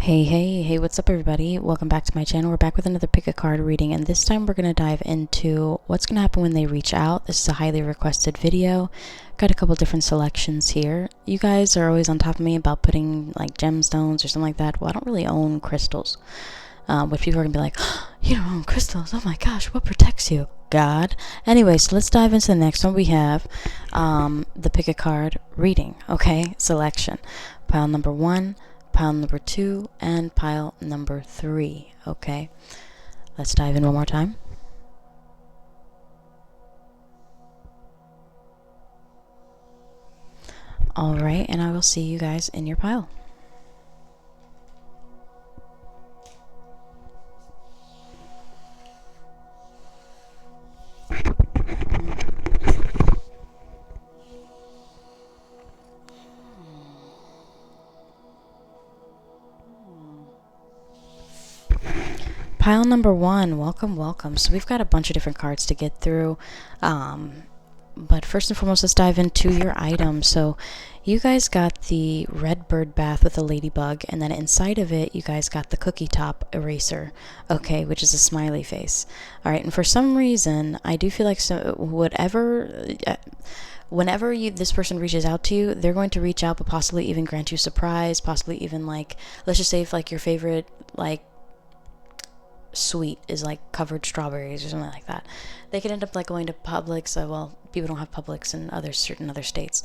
Hey, what's up everybody? Welcome back to my channel. We're back with another pick a card reading, and this time we're going to dive into what's going to happen when they reach out. This is a highly requested video. Got a couple different selections here. You guys are always on top of me about putting like gemstones or something like that. Well, I don't really own crystals, which people are going to be like, oh, you don't own crystals? Oh my gosh, what protects you? God. Anyway, so let's dive into the next one. We have the pick a card reading, okay? Selection. Pile number 1, pile number 2, and pile number 3. Okay, let's dive in one more time. All right, and I will see you guys in your pile. Pile number 1, welcome. So we've got a bunch of different cards to get through, but first and foremost, let's dive into your item. So you guys got the red bird bath with a ladybug, and then inside of it you guys got the cookie top eraser, okay, which is a smiley face. All right, and for some reason I do feel like whenever this person reaches out to you, they're going to reach out, but possibly even grant you a surprise, possibly even, like, let's just say if like your favorite like sweet is like covered strawberries or something like that, they could end up like going to Publix. Well, people don't have Publix in certain other states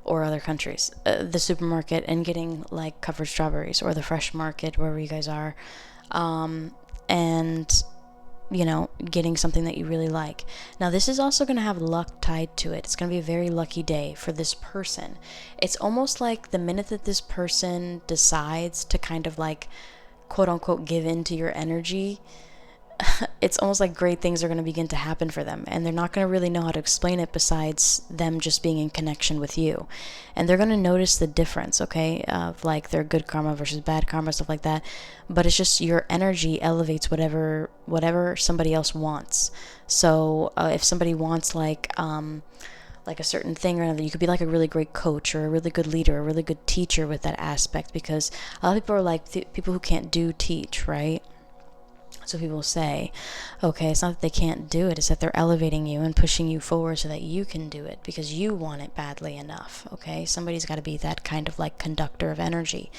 or other countries, the supermarket, and getting like covered strawberries, or the fresh market wherever you guys are, and you know, getting something that you really like. Now this is also going to have luck tied to it. It's going to be a very lucky day for this person. It's almost like the minute that this person decides to kind of like quote unquote give in to your energy, it's almost like great things are going to begin to happen for them, and they're not going to really know how to explain it besides them just being in connection with you. And they're going to notice the difference, okay, of like their good karma versus bad karma, stuff like that. But it's just your energy elevates whatever somebody else wants. So if somebody wants like a certain thing or another, you could be like a really great coach or a really good leader, a really good teacher with that aspect, because a lot of people are like people who can't teach, right? So people say, okay, it's not that they can't do it, it's that they're elevating you and pushing you forward so that you can do it because you want it badly enough, okay? Somebody's got to be that kind of like conductor of energy,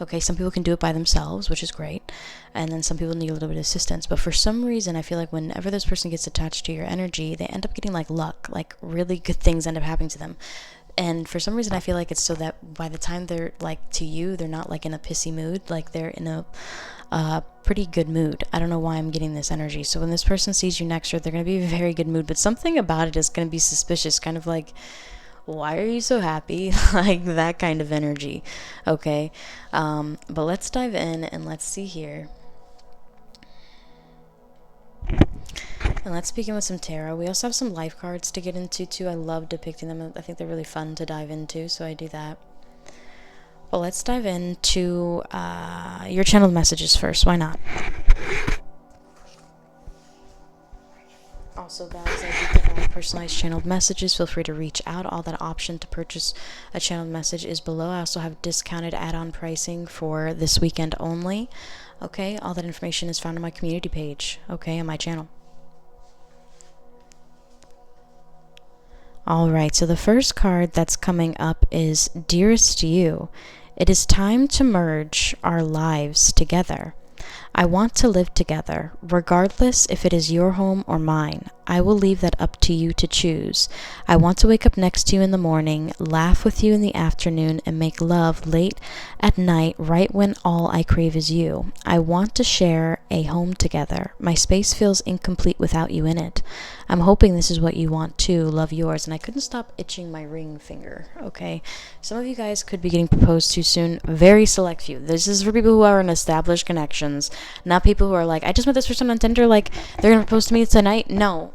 okay? Some people can do it by themselves, which is great, and then some people need a little bit of assistance. But for some reason, I feel like whenever this person gets attached to your energy, they end up getting like luck, like really good things end up happening to them. And for some reason, I feel like it's so that by the time they're like to you, they're not like in a pissy mood, like they're in a pretty good mood. I don't know why I'm getting this energy. So when this person sees you next year, they're going to be in a very good mood, but something about it is going to be suspicious, kind of like, why are you so happy? Like that kind of energy, okay? But let's dive in and let's see here. And let's begin with some tarot. We also have some life cards to get into too. I love depicting them. I think they're really fun to dive into, so I do that. But let's dive into your channeled messages first. Why not? Also, guys, I do provide personalized channeled messages. Feel free to reach out. All that option to purchase a channeled message is below. I also have discounted add-on pricing for this weekend only. Okay, all that information is found on my community page, okay, on my channel. Alright, so the first card that's coming up is Dearest You. It is time to merge our lives together. I want to live together, regardless if it is your home or mine. I will leave that up to you to choose. I want to wake up next to you in the morning, laugh with you in the afternoon, and make love late at night, right when all I crave is you. I want to share a home together. My space feels incomplete without you in it. I'm hoping this is what you want too. Love, yours. And I couldn't stop itching my ring finger, okay? Some of you guys could be getting proposed to soon. Very select few. This is for people who are in established connections, not people who are like, I just met this person on Tinder, like, they're gonna propose to me tonight. No.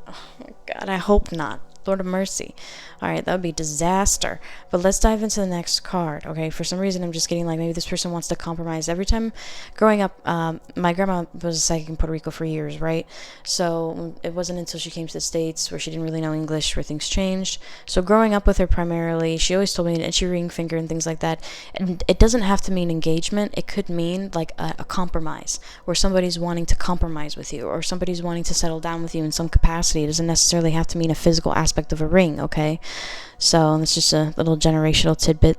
Oh my God, I hope not. Lord of mercy. All right, that would be disaster. But let's dive into the next card. Okay, for some reason I'm just getting like maybe this person wants to compromise. Every time growing up, my grandma was a psychic in Puerto Rico for years, right? So it wasn't until she came to the States where she didn't really know English where things changed. So growing up with her primarily, she always told me an itchy ring finger and things like that. And it doesn't have to mean engagement. It could mean like a compromise, where somebody's wanting to compromise with you, or somebody's wanting to settle down with you in some capacity. It doesn't necessarily have to mean a physical aspect of a ring, okay? So that's just a little generational tidbit.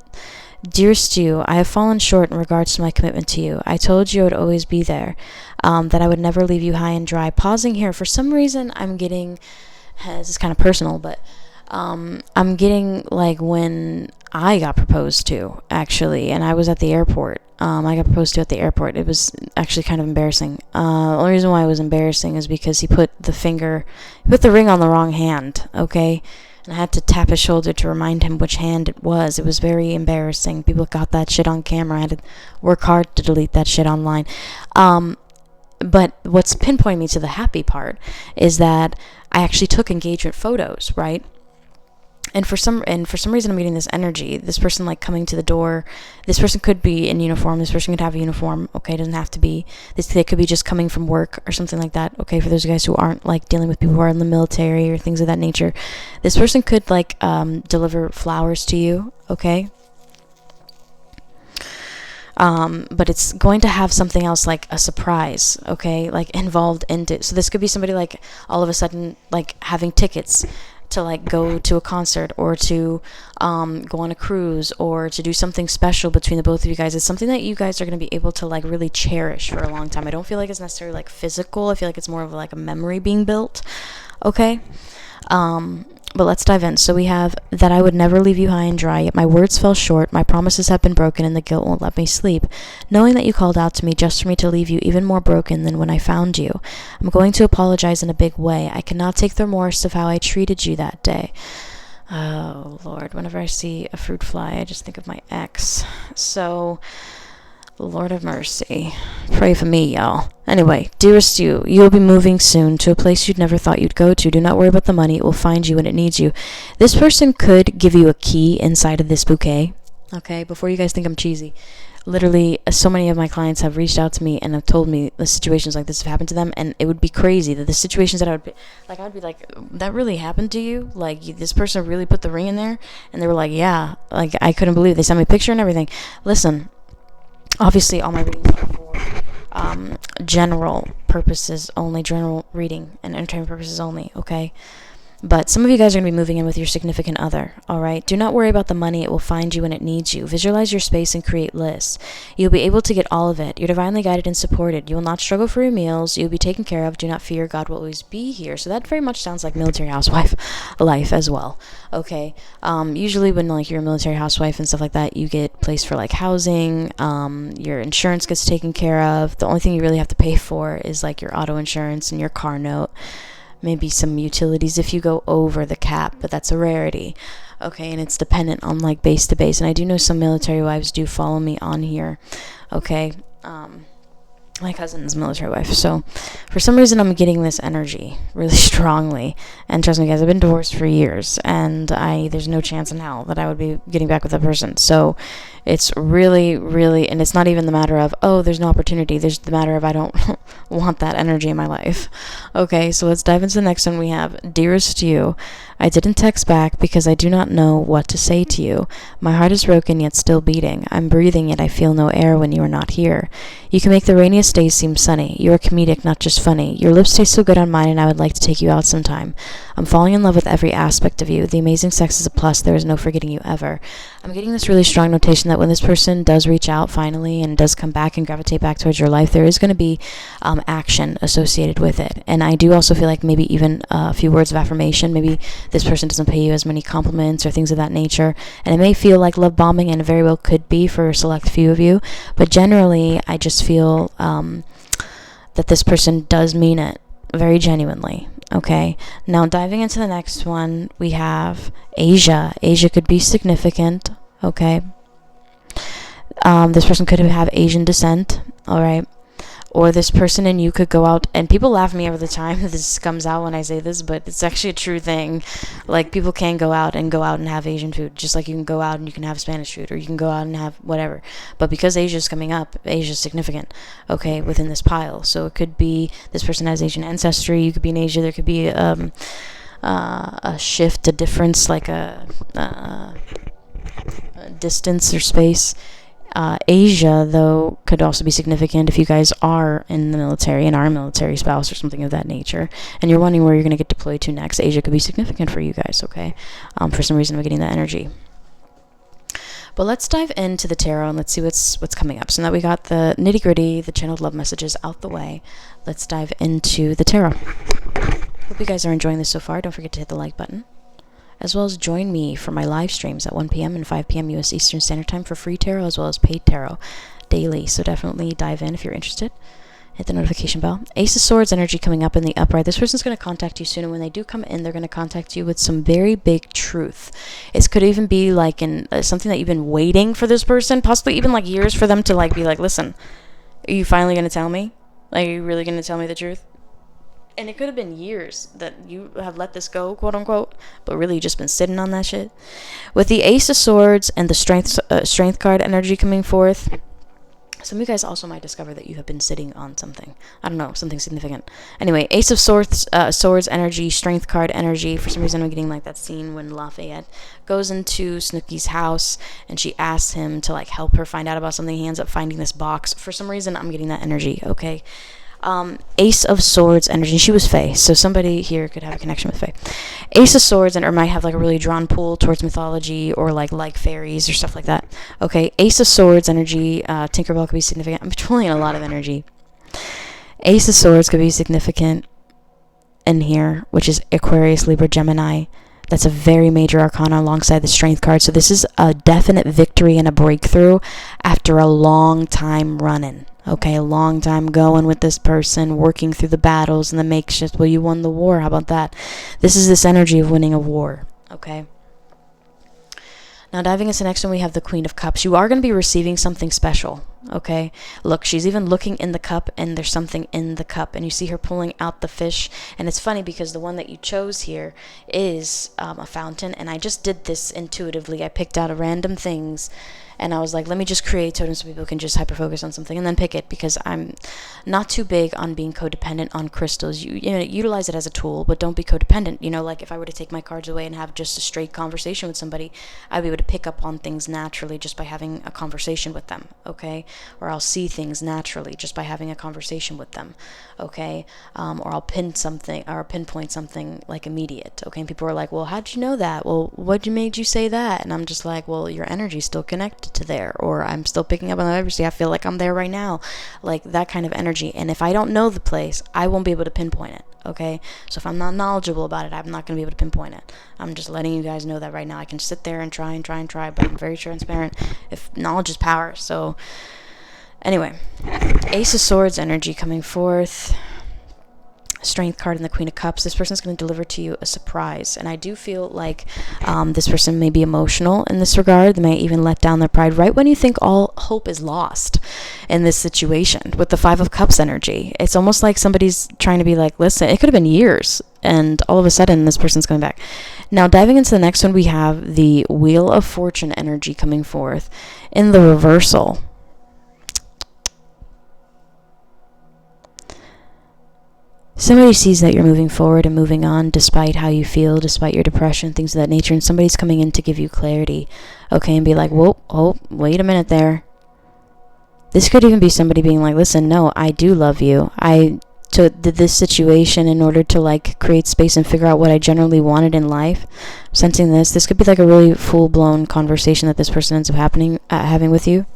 Dearest you, I have fallen short in regards to my commitment to you. I told you I would always be there, that I would never leave you high and dry. Pausing here, for some reason I'm getting, this is kind of personal, but I'm getting like when I got proposed to, actually, and I was at the airport. I got proposed to at the airport. It was actually kind of embarrassing. The only reason why it was embarrassing is because he put the ring on the wrong hand, okay? And I had to tap his shoulder to remind him which hand it was. It was very embarrassing. People got that shit on camera. I had to work hard to delete that shit online. But what's pinpointing me to the happy part is that I actually took engagement photos, right? And for some reason I'm getting this energy. This person like coming to the door. This person could be in uniform. This person could have a uniform. Okay, it doesn't have to be. They could be just coming from work or something like that. Okay, for those guys who aren't like dealing with people who are in the military or things of that nature. This person could like deliver flowers to you. Okay. But it's going to have something else like a surprise, okay, like involved in it. So this could be somebody like all of a sudden like having tickets to like go to a concert, or to go on a cruise, or to do something special between the both of you guys. It's something that you guys are going to be able to like really cherish for a long time. I don't feel like it's necessarily like physical. I feel like it's more of like a memory being built, okay? But let's dive in. So we have that I would never leave you high and dry, yet my words fell short, my promises have been broken, and the guilt won't let me sleep. Knowing that you called out to me just for me to leave you even more broken than when I found you. I'm going to apologize in a big way. I cannot take the remorse of how I treated you that day. Oh, Lord. Whenever I see a fruit fly, I just think of my ex. So, Lord of mercy. Pray for me, y'all. Anyway, dearest you will be moving soon to a place you'd never thought you'd go to. Do not worry about the money. It will find you when it needs you. This person could give you a key inside of this bouquet. Okay, before you guys think I'm cheesy. Literally, so many of my clients have reached out to me and have told me the situations like this have happened to them, and it would be crazy that the situations that I would be like, that really happened to you? Like, this person really put the ring in there? And they were like, yeah. Like, I couldn't believe it. They sent me a picture and everything. Listen, obviously all my readings are for general purposes only, general reading and entertainment purposes only, okay? But some of you guys are going to be moving in with your significant other, all right? Do not worry about the money. It will find you when it needs you. Visualize your space and create lists. You'll be able to get all of it. You're divinely guided and supported. You will not struggle for your meals. You'll be taken care of. Do not fear. God will always be here. So that very much sounds like military housewife life as well, okay? Usually when like you're a military housewife and stuff like that, you get placed for like housing. Your insurance gets taken care of. The only thing you really have to pay for is like your auto insurance and your car note. Maybe some utilities if you go over the cap, but that's a rarity. Okay, and it's dependent on like base to base. And I do know some military wives do follow me on here. Okay, my cousin's military wife. So for some reason I'm getting this energy really strongly. And trust me guys, I've been divorced for years, and there's no chance in hell that I would be getting back with that person. So it's really, really, and it's not even the matter of, oh, there's no opportunity. There's the matter of I don't want that energy in my life. Okay, so let's dive into the next one. We have, dearest you, I didn't text back because I do not know what to say to you. My heart is broken yet still beating. I'm breathing yet I feel no air when you are not here. You can make the rainiest days seem sunny. You are comedic, not just funny. Your lips taste so good on mine, and I would like to take you out sometime. I'm falling in love with every aspect of you. The amazing sex is a plus. There is no forgetting you ever. I'm getting this really strong notation that when this person does reach out finally and does come back and gravitate back towards your life, there is going to be action associated with it. And I do also feel like maybe even a few words of affirmation. Maybe this person doesn't pay you as many compliments or things of that nature. And it may feel like love bombing, and it very well could be for a select few of you. But generally, I just feel that this person does mean it very genuinely. Okay, now diving into the next one, we have Asia. Asia could be significant. Okay, this person could have Asian descent. All right, or this person and you could go out, and people laugh at me every the time this comes out when I say this, but it's actually a true thing. Like, people can go out and have Asian food, just like you can go out and you can have Spanish food, or you can go out and have whatever. But because Asia's coming up, Asia's significant, okay, within this pile. So it could be this person has Asian ancestry, you could be in Asia, there could be a shift, a difference, like a distance or space. Asia, though, could also be significant if you guys are in the military and are a military spouse or something of that nature, and you're wondering where you're going to get deployed to next. Asia could be significant for you guys, okay? For some reason, I'm getting that energy. But let's dive into the tarot and let's see what's coming up. So now we got the nitty-gritty, the channeled love messages out the way. Let's dive into the tarot. Hope you guys are enjoying this so far. Don't forget to hit the like button, as well as join me for my live streams at 1 p.m. and 5 p.m. U.S. Eastern Standard Time for free tarot as well as paid tarot daily. So definitely dive in if you're interested. Hit the notification bell. Ace of Swords energy coming up in the upright. This person's going to contact you soon, and when they do come in, they're going to contact you with some very big truth. It could even be like in something that you've been waiting for this person, possibly even like years for them to like be like, listen, are you finally going to tell me? Like, are you really going to tell me the truth? And it could have been years that you have let this go, quote unquote, but really you just been sitting on that shit. With the Ace of Swords and the Strength card energy coming forth, some of you guys also might discover that you have been sitting on something. I don't know, something significant. Anyway, Ace of Swords energy, Strength card energy. For some reason, I'm getting like that scene when Lafayette goes into Snooki's house and she asks him to like help her find out about something. He ends up finding this box. For some reason, I'm getting that energy, okay? Ace of Swords energy. She was Fae, so somebody here could have a connection with Fae. Ace of Swords, or might have like a really drawn pull towards mythology or like fairies or stuff like that. Okay, Ace of Swords energy. Tinkerbell could be significant. I'm pulling a lot of energy. Ace of Swords could be significant in here, which is Aquarius, Libra, Gemini. That's a very major arcana alongside the Strength card. So this is a definite victory and a breakthrough after a long time running. Okay, a long time going with this person, working through the battles and the makeshift. Well, you won the war. How about that? This is this energy of winning a war. Okay. Now, diving into the next one, we have the Queen of Cups. You are going to be receiving something special, okay? Look, she's even looking in the cup, and there's something in the cup, and you see her pulling out the fish, and it's funny because the one that you chose here is a fountain, and I just did this intuitively. I picked out random things, and I was like, let me just create totems so people can just hyper-focus on something and then pick it, because I'm not too big on being codependent on crystals. You know, utilize it as a tool, but don't be codependent. You know, like if I were to take my cards away and have just a straight conversation with somebody, I'd be able to pick up on things naturally just by having a conversation with them, okay? Or I'll see things naturally just by having a conversation with them, okay? Or I'll pinpoint something like immediate, okay? And people are like, well, how'd you know that? Well, what made you say that? And I'm just like, well, your energy's still connected to there, or I'm still picking up on the vibrancy. I feel like I'm there right now, like that kind of energy. And if I don't know the place, I won't be able to pinpoint it, okay? So if I'm not knowledgeable about it, I'm not going to be able to pinpoint it. I'm just letting you guys know that right now. I can sit there and try, but I'm very transparent. If knowledge is power. So anyway, Ace of Swords energy coming forth. Strength card and the Queen of Cups. This person's going to deliver to you a surprise, and I do feel like this person may be emotional in this regard. They may even let down their pride right when you think all hope is lost in this situation. With the Five of Cups energy, it's almost like somebody's trying to be like, listen, it could have been years, and all of a sudden this person's coming back. Now, diving into the next one, we have the Wheel of Fortune energy coming forth in the reversal. Somebody sees that you're moving forward and moving on despite how you feel, despite your depression, things of that nature, and somebody's coming in to give you clarity, okay, and be like, whoa, oh, wait a minute there. This could even be somebody being like, listen, no, I do love you. I did this situation in order to like create space and figure out what I generally wanted in life. Sensing this could be like a really full-blown conversation that this person ends up having with you.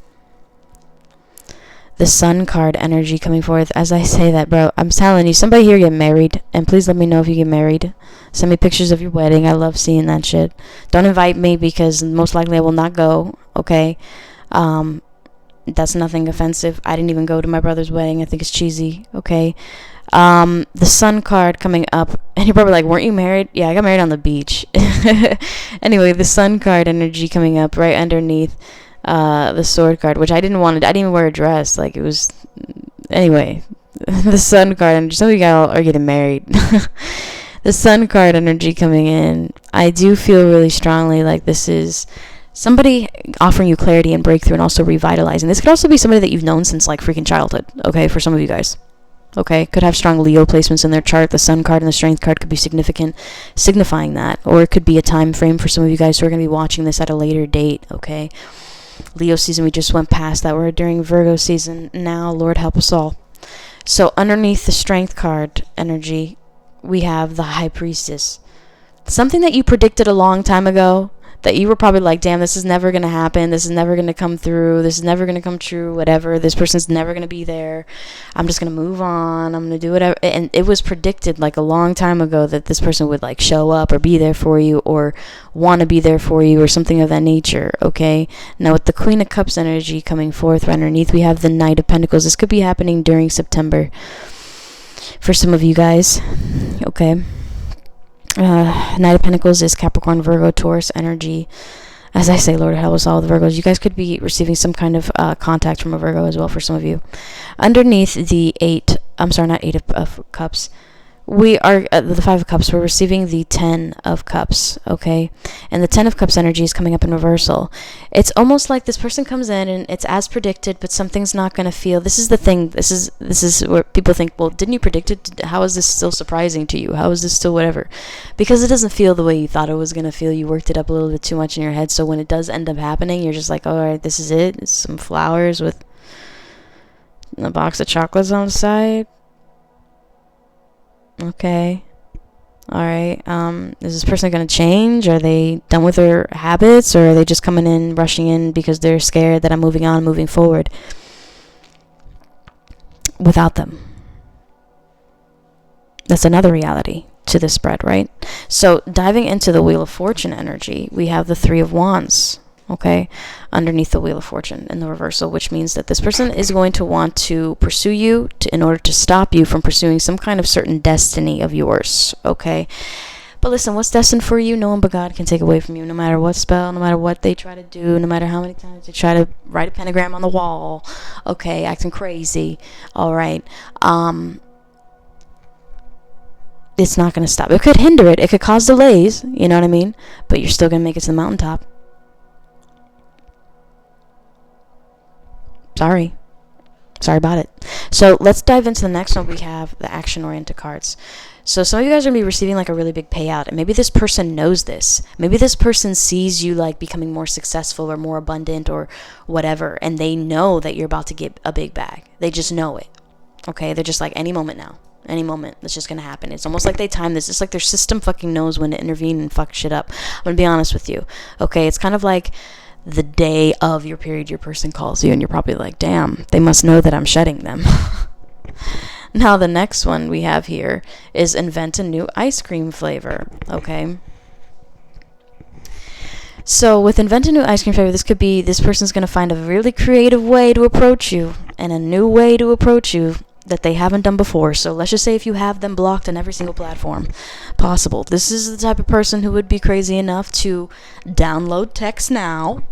The Sun card energy coming forth. As I say that, bro, I'm telling you, somebody here get married, and please let me know if you get married. Send me pictures of your wedding. I love seeing that shit. Don't invite me because most likely I will not go, okay? That's nothing offensive. I didn't even go to my brother's wedding. I think it's cheesy, okay? The Sun card coming up, and you're probably like, weren't you married? Yeah, I got married on the beach. Anyway, the Sun card energy coming up right underneath the Sword card, which I didn't even wear a dress. Like, it was Anyway, the sun card energy. Some of you guys are getting married. The sun card energy coming in. I do feel really strongly like this is somebody offering you clarity and breakthrough and also revitalizing. This could also be somebody that you've known since like freaking childhood, okay, for some of you guys. Okay, could have strong Leo placements in their chart. The sun card and the strength card could be significant, signifying that. Or it could be a time frame for some of you guys who are going to be watching this at a later date, okay? Leo season, we just went past that. We're during Virgo season now. Lord help us all. So underneath the strength card energy, we have the High Priestess. Something that you predicted a long time ago, that you were probably like, damn, this is never going to happen. This is never going to come through. This is never going to come true, whatever. This person's never going to be there. I'm just going to move on. I'm going to do whatever. And it was predicted like a long time ago that this person would like show up or be there for you or want to be there for you or something of that nature, okay? Now with the Queen of Cups energy coming forth right underneath, we have the Knight of Pentacles. This could be happening during September for some of you guys, okay? Knight of Pentacles is Capricorn, Virgo, Taurus energy. As I say, Lord help us all with Virgos. You guys could be receiving some kind of contact from a Virgo as well for some of you. Underneath the Eight of Cups, we are the Five of Cups. We're receiving the 10 of Cups, okay? And the 10 of Cups energy is coming up in reversal. It's almost like this person comes in and it's as predicted, but something's not going to feel. This is the thing. This is where people think, well, didn't you predict it? How is this still surprising to you? How is this still whatever? Because it doesn't feel the way you thought it was going to feel. You worked it up a little bit too much in your head. So when it does end up happening, you're just like, all right, this is it. It's some flowers with a box of chocolates on the side. Okay. All right. Is this person going to change? Are they done with their habits? Or are they just coming in, rushing in because they're scared that I'm moving on, moving forward without them? That's another reality to this spread, right? So diving into the Wheel of Fortune energy, we have the Three of Wands, okay, underneath the Wheel of Fortune in the reversal, which means that this person is going to want to pursue you in order to stop you from pursuing some kind of certain destiny of yours, okay? But listen, what's destined for you, no one but God can take away from you, no matter what spell, no matter what they try to do, no matter how many times they try to write a pentagram on the wall, okay, acting crazy, all right? It's not going to stop. It could hinder it. It could cause delays, you know what I mean? But you're still going to make it to the mountaintop. Sorry about it. So let's dive into the next one. We have the action-oriented cards. So some of you guys are going to be receiving like a really big payout, and maybe this person knows this. Maybe this person sees you like becoming more successful or more abundant or whatever, and they know that you're about to get a big bag. They just know it. Okay? They're just like, any moment now. Any moment, it's just going to happen. It's almost like they time this. It's like their system fucking knows when to intervene and fuck shit up. I'm going to be honest with you. Okay? It's kind of like the day of your period, your person calls you and you're probably like, damn, they must know that I'm shedding them. Now the next one we have here is invent a new ice cream flavor, okay? So with invent a new ice cream flavor, this could be this person's going to find a really creative way to approach you and a new way to approach you that they haven't done before. So let's just say if you have them blocked on every single platform possible, this is the type of person who would be crazy enough to download text now,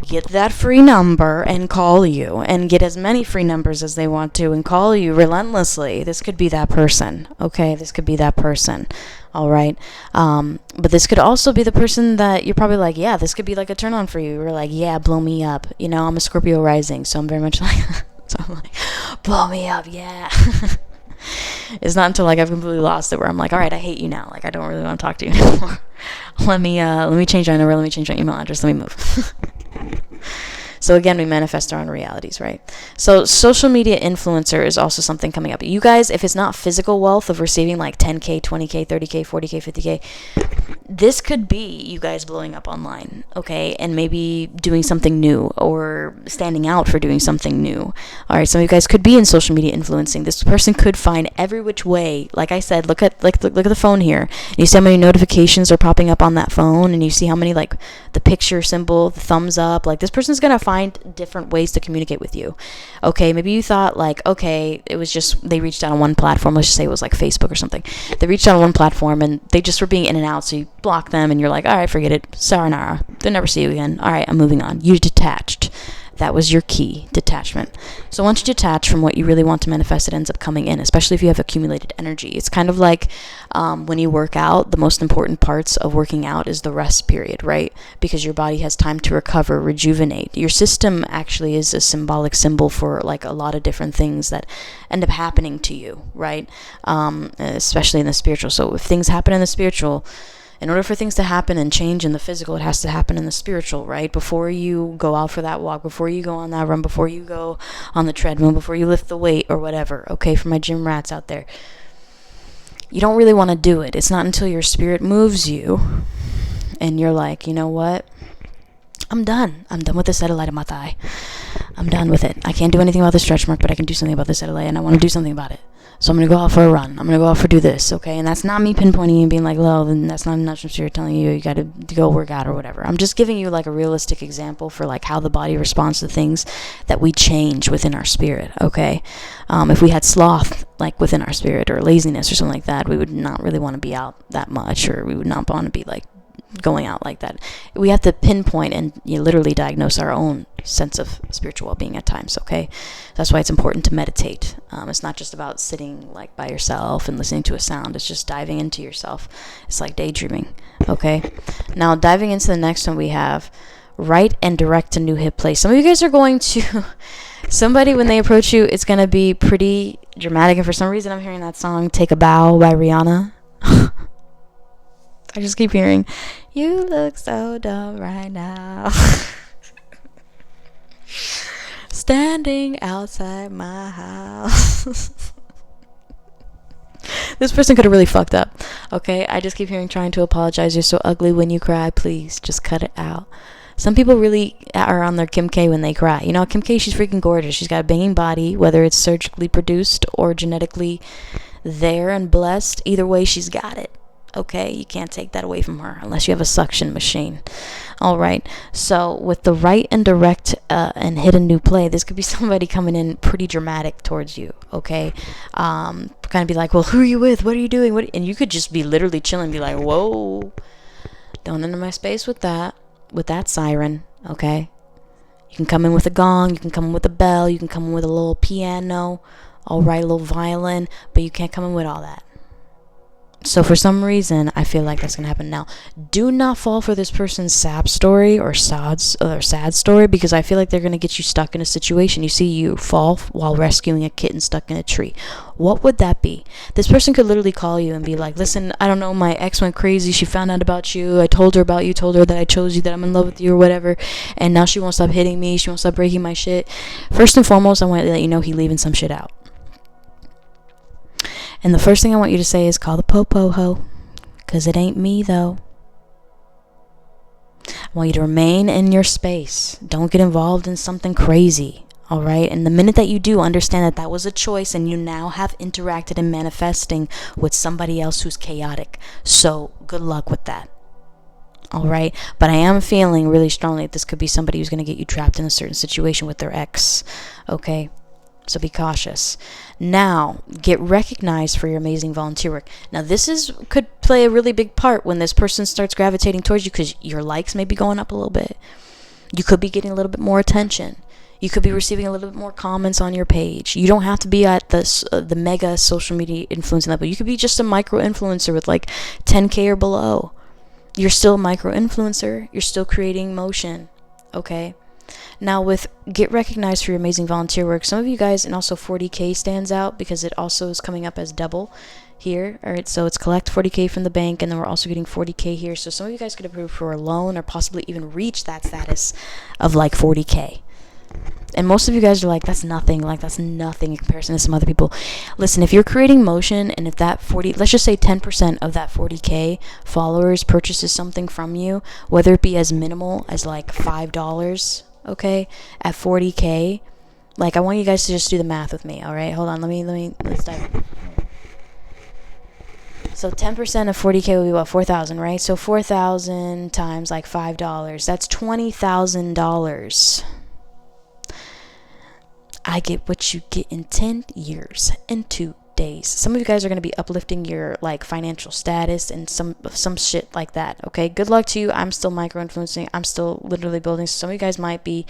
get that free number and call you, and get as many free numbers as they want to and call you relentlessly. This could be that person, okay? This could be that person, all right? But this could also be the person that you're probably like, yeah, this could be like a turn on for you. You're like, yeah, blow me up. You know, I'm a Scorpio rising, so I'm very much like so I'm like, blow me up, yeah. It's not until like I've completely lost it where I'm like, all right, I hate you now. Like, I don't really want to talk to you anymore. Let me change my number. Let me change my email address. Let me move. So again, we manifest our own realities, right? So social media influencer is also something coming up. You guys, if it's not physical wealth of receiving like 10K, 20K, 30K, 40K, 50K, this could be you guys blowing up online, okay? And maybe doing something new or standing out for doing something new. All right, some of you guys could be in social media influencing. This person could find every which way. Like I said, look at the phone here. You see how many notifications are popping up on that phone, and you see how many like the picture symbol, the thumbs up. Like this person's gonna find different ways to communicate with you. Okay, maybe you thought like, okay, it was just they reached out on one platform. Let's just say it was like Facebook or something. They reached out on one platform and they just were being in and out, so you block them and you're like, all right, forget it, sayonara, they'll never see you again. All right, I'm moving on. You detached. That was your key, detachment. So once you detach from what you really want to manifest, it ends up coming in, especially if you have accumulated energy. It's kind of like when you work out, the most important parts of working out is the rest period, right? Because your body has time to recover, rejuvenate. Your system actually is a symbolic symbol for like a lot of different things that end up happening to you, right? Especially in the spiritual. So if things happen in the spiritual, in order for things to happen and change in the physical, it has to happen in the spiritual, right? Before you go out for that walk, before you go on that run, before you go on the treadmill, before you lift the weight or whatever, okay, for my gym rats out there, you don't really want to do it. It's not until your spirit moves you and you're like, you know what? I'm done with the satellite in my thigh. I'm done with it. I can't do anything about the stretch mark, but I can do something about the satellite, and I want to do something about it. So I'm going to go out for a run. I'm going to go out for do this, okay? And that's not me pinpointing and being like, well, then that's not enough spirit telling you got to go work out or whatever. I'm just giving you like a realistic example for like how the body responds to things that we change within our spirit, okay? If we had sloth like within our spirit or laziness or something like that, we would not really want to be out that much, or we would not want to be like going out like that. We have to pinpoint and literally diagnose our own sense of spiritual well-being at times, okay? That's why it's important to meditate. It's not just about sitting like by yourself and listening to a sound. It's just diving into yourself. It's like daydreaming, okay? Now diving into the next one, we have write and direct a new hit place. Some of you guys are going to somebody, when they approach you, it's going to be pretty dramatic, and for some reason I'm hearing that song Take a Bow by Rihanna. I just keep hearing, you look so dumb right now. Standing outside my house. This person could have really fucked up. Okay, I just keep hearing trying to apologize. You're so ugly when you cry. Please, just cut it out. Some people really are on their Kim K when they cry. You know, Kim K, she's freaking gorgeous. She's got a banging body, whether it's surgically produced or genetically there and blessed. Either way, she's got it. Okay, you can't take that away from her unless you have a suction machine. All right, so with the write and direct and hit a new play, this could be somebody coming in pretty dramatic towards you, okay? Kind of be like, well, who are you with? What are you doing? And you could just be literally chilling, be like, whoa, don't enter my space with that siren, okay? You can come in with a gong, you can come in with a bell, you can come in with a little piano, all right, a little violin, but you can't come in with all that. So for some reason, I feel like that's going to happen now. Do not fall for this person's sap story or sad story, because I feel like they're going to get you stuck in a situation. You see, you fall while rescuing a kitten stuck in a tree. What would that be? This person could literally call you and be like, listen, I don't know, my ex went crazy. She found out about you. I told her about you, told her that I chose you, that I'm in love with you or whatever. And now she won't stop hitting me. She won't stop breaking my shit. First and foremost, I want to let you know he's leaving some shit out. And the first thing I want you to say is call the popo ho, because it ain't me though. I want you to remain in your space. Don't get involved in something crazy, all right? And the minute that you do, understand that that was a choice, and you now have interacted and manifesting with somebody else who's chaotic. So good luck with that, all right? But I am feeling really strongly that this could be somebody who's going to get you trapped in a certain situation with their ex, okay? So be cautious. Now, get recognized for your amazing volunteer work. Now, could play a really big part when this person starts gravitating towards you, because your likes may be going up a little bit. You could be getting a little bit more attention. You could be receiving a little bit more comments on your page. You don't have to be at the mega social media influencing level. You could be just a micro influencer with like 10K or below. You're still a micro influencer. You're still creating motion. Okay? Now, with get recognized for your amazing volunteer work, some of you guys, and also 40K stands out because it also is coming up as double here. All right, so it's collect 40K from the bank, and then we're also getting 40K here. So some of you guys could approve for a loan or possibly even reach that status of like 40K. And most of you guys are like, that's nothing in comparison to some other people. Listen, if you're creating motion, and if that let's just say 10% of that 40K followers purchases something from you, whether it be as minimal as like $5, okay, at 40K, like, I want you guys to just do the math with me, all right? Hold on, let's dive in. So 10% of 40K will be what, 4,000, right? So 4,000 times like $5, that's $20,000. I get what you get in 10 years and 2 days. Some of you guys are going to be uplifting your like financial status and some shit like that, okay? Good luck to you. I'm still micro-influencing. I'm still literally building. Some of you guys might be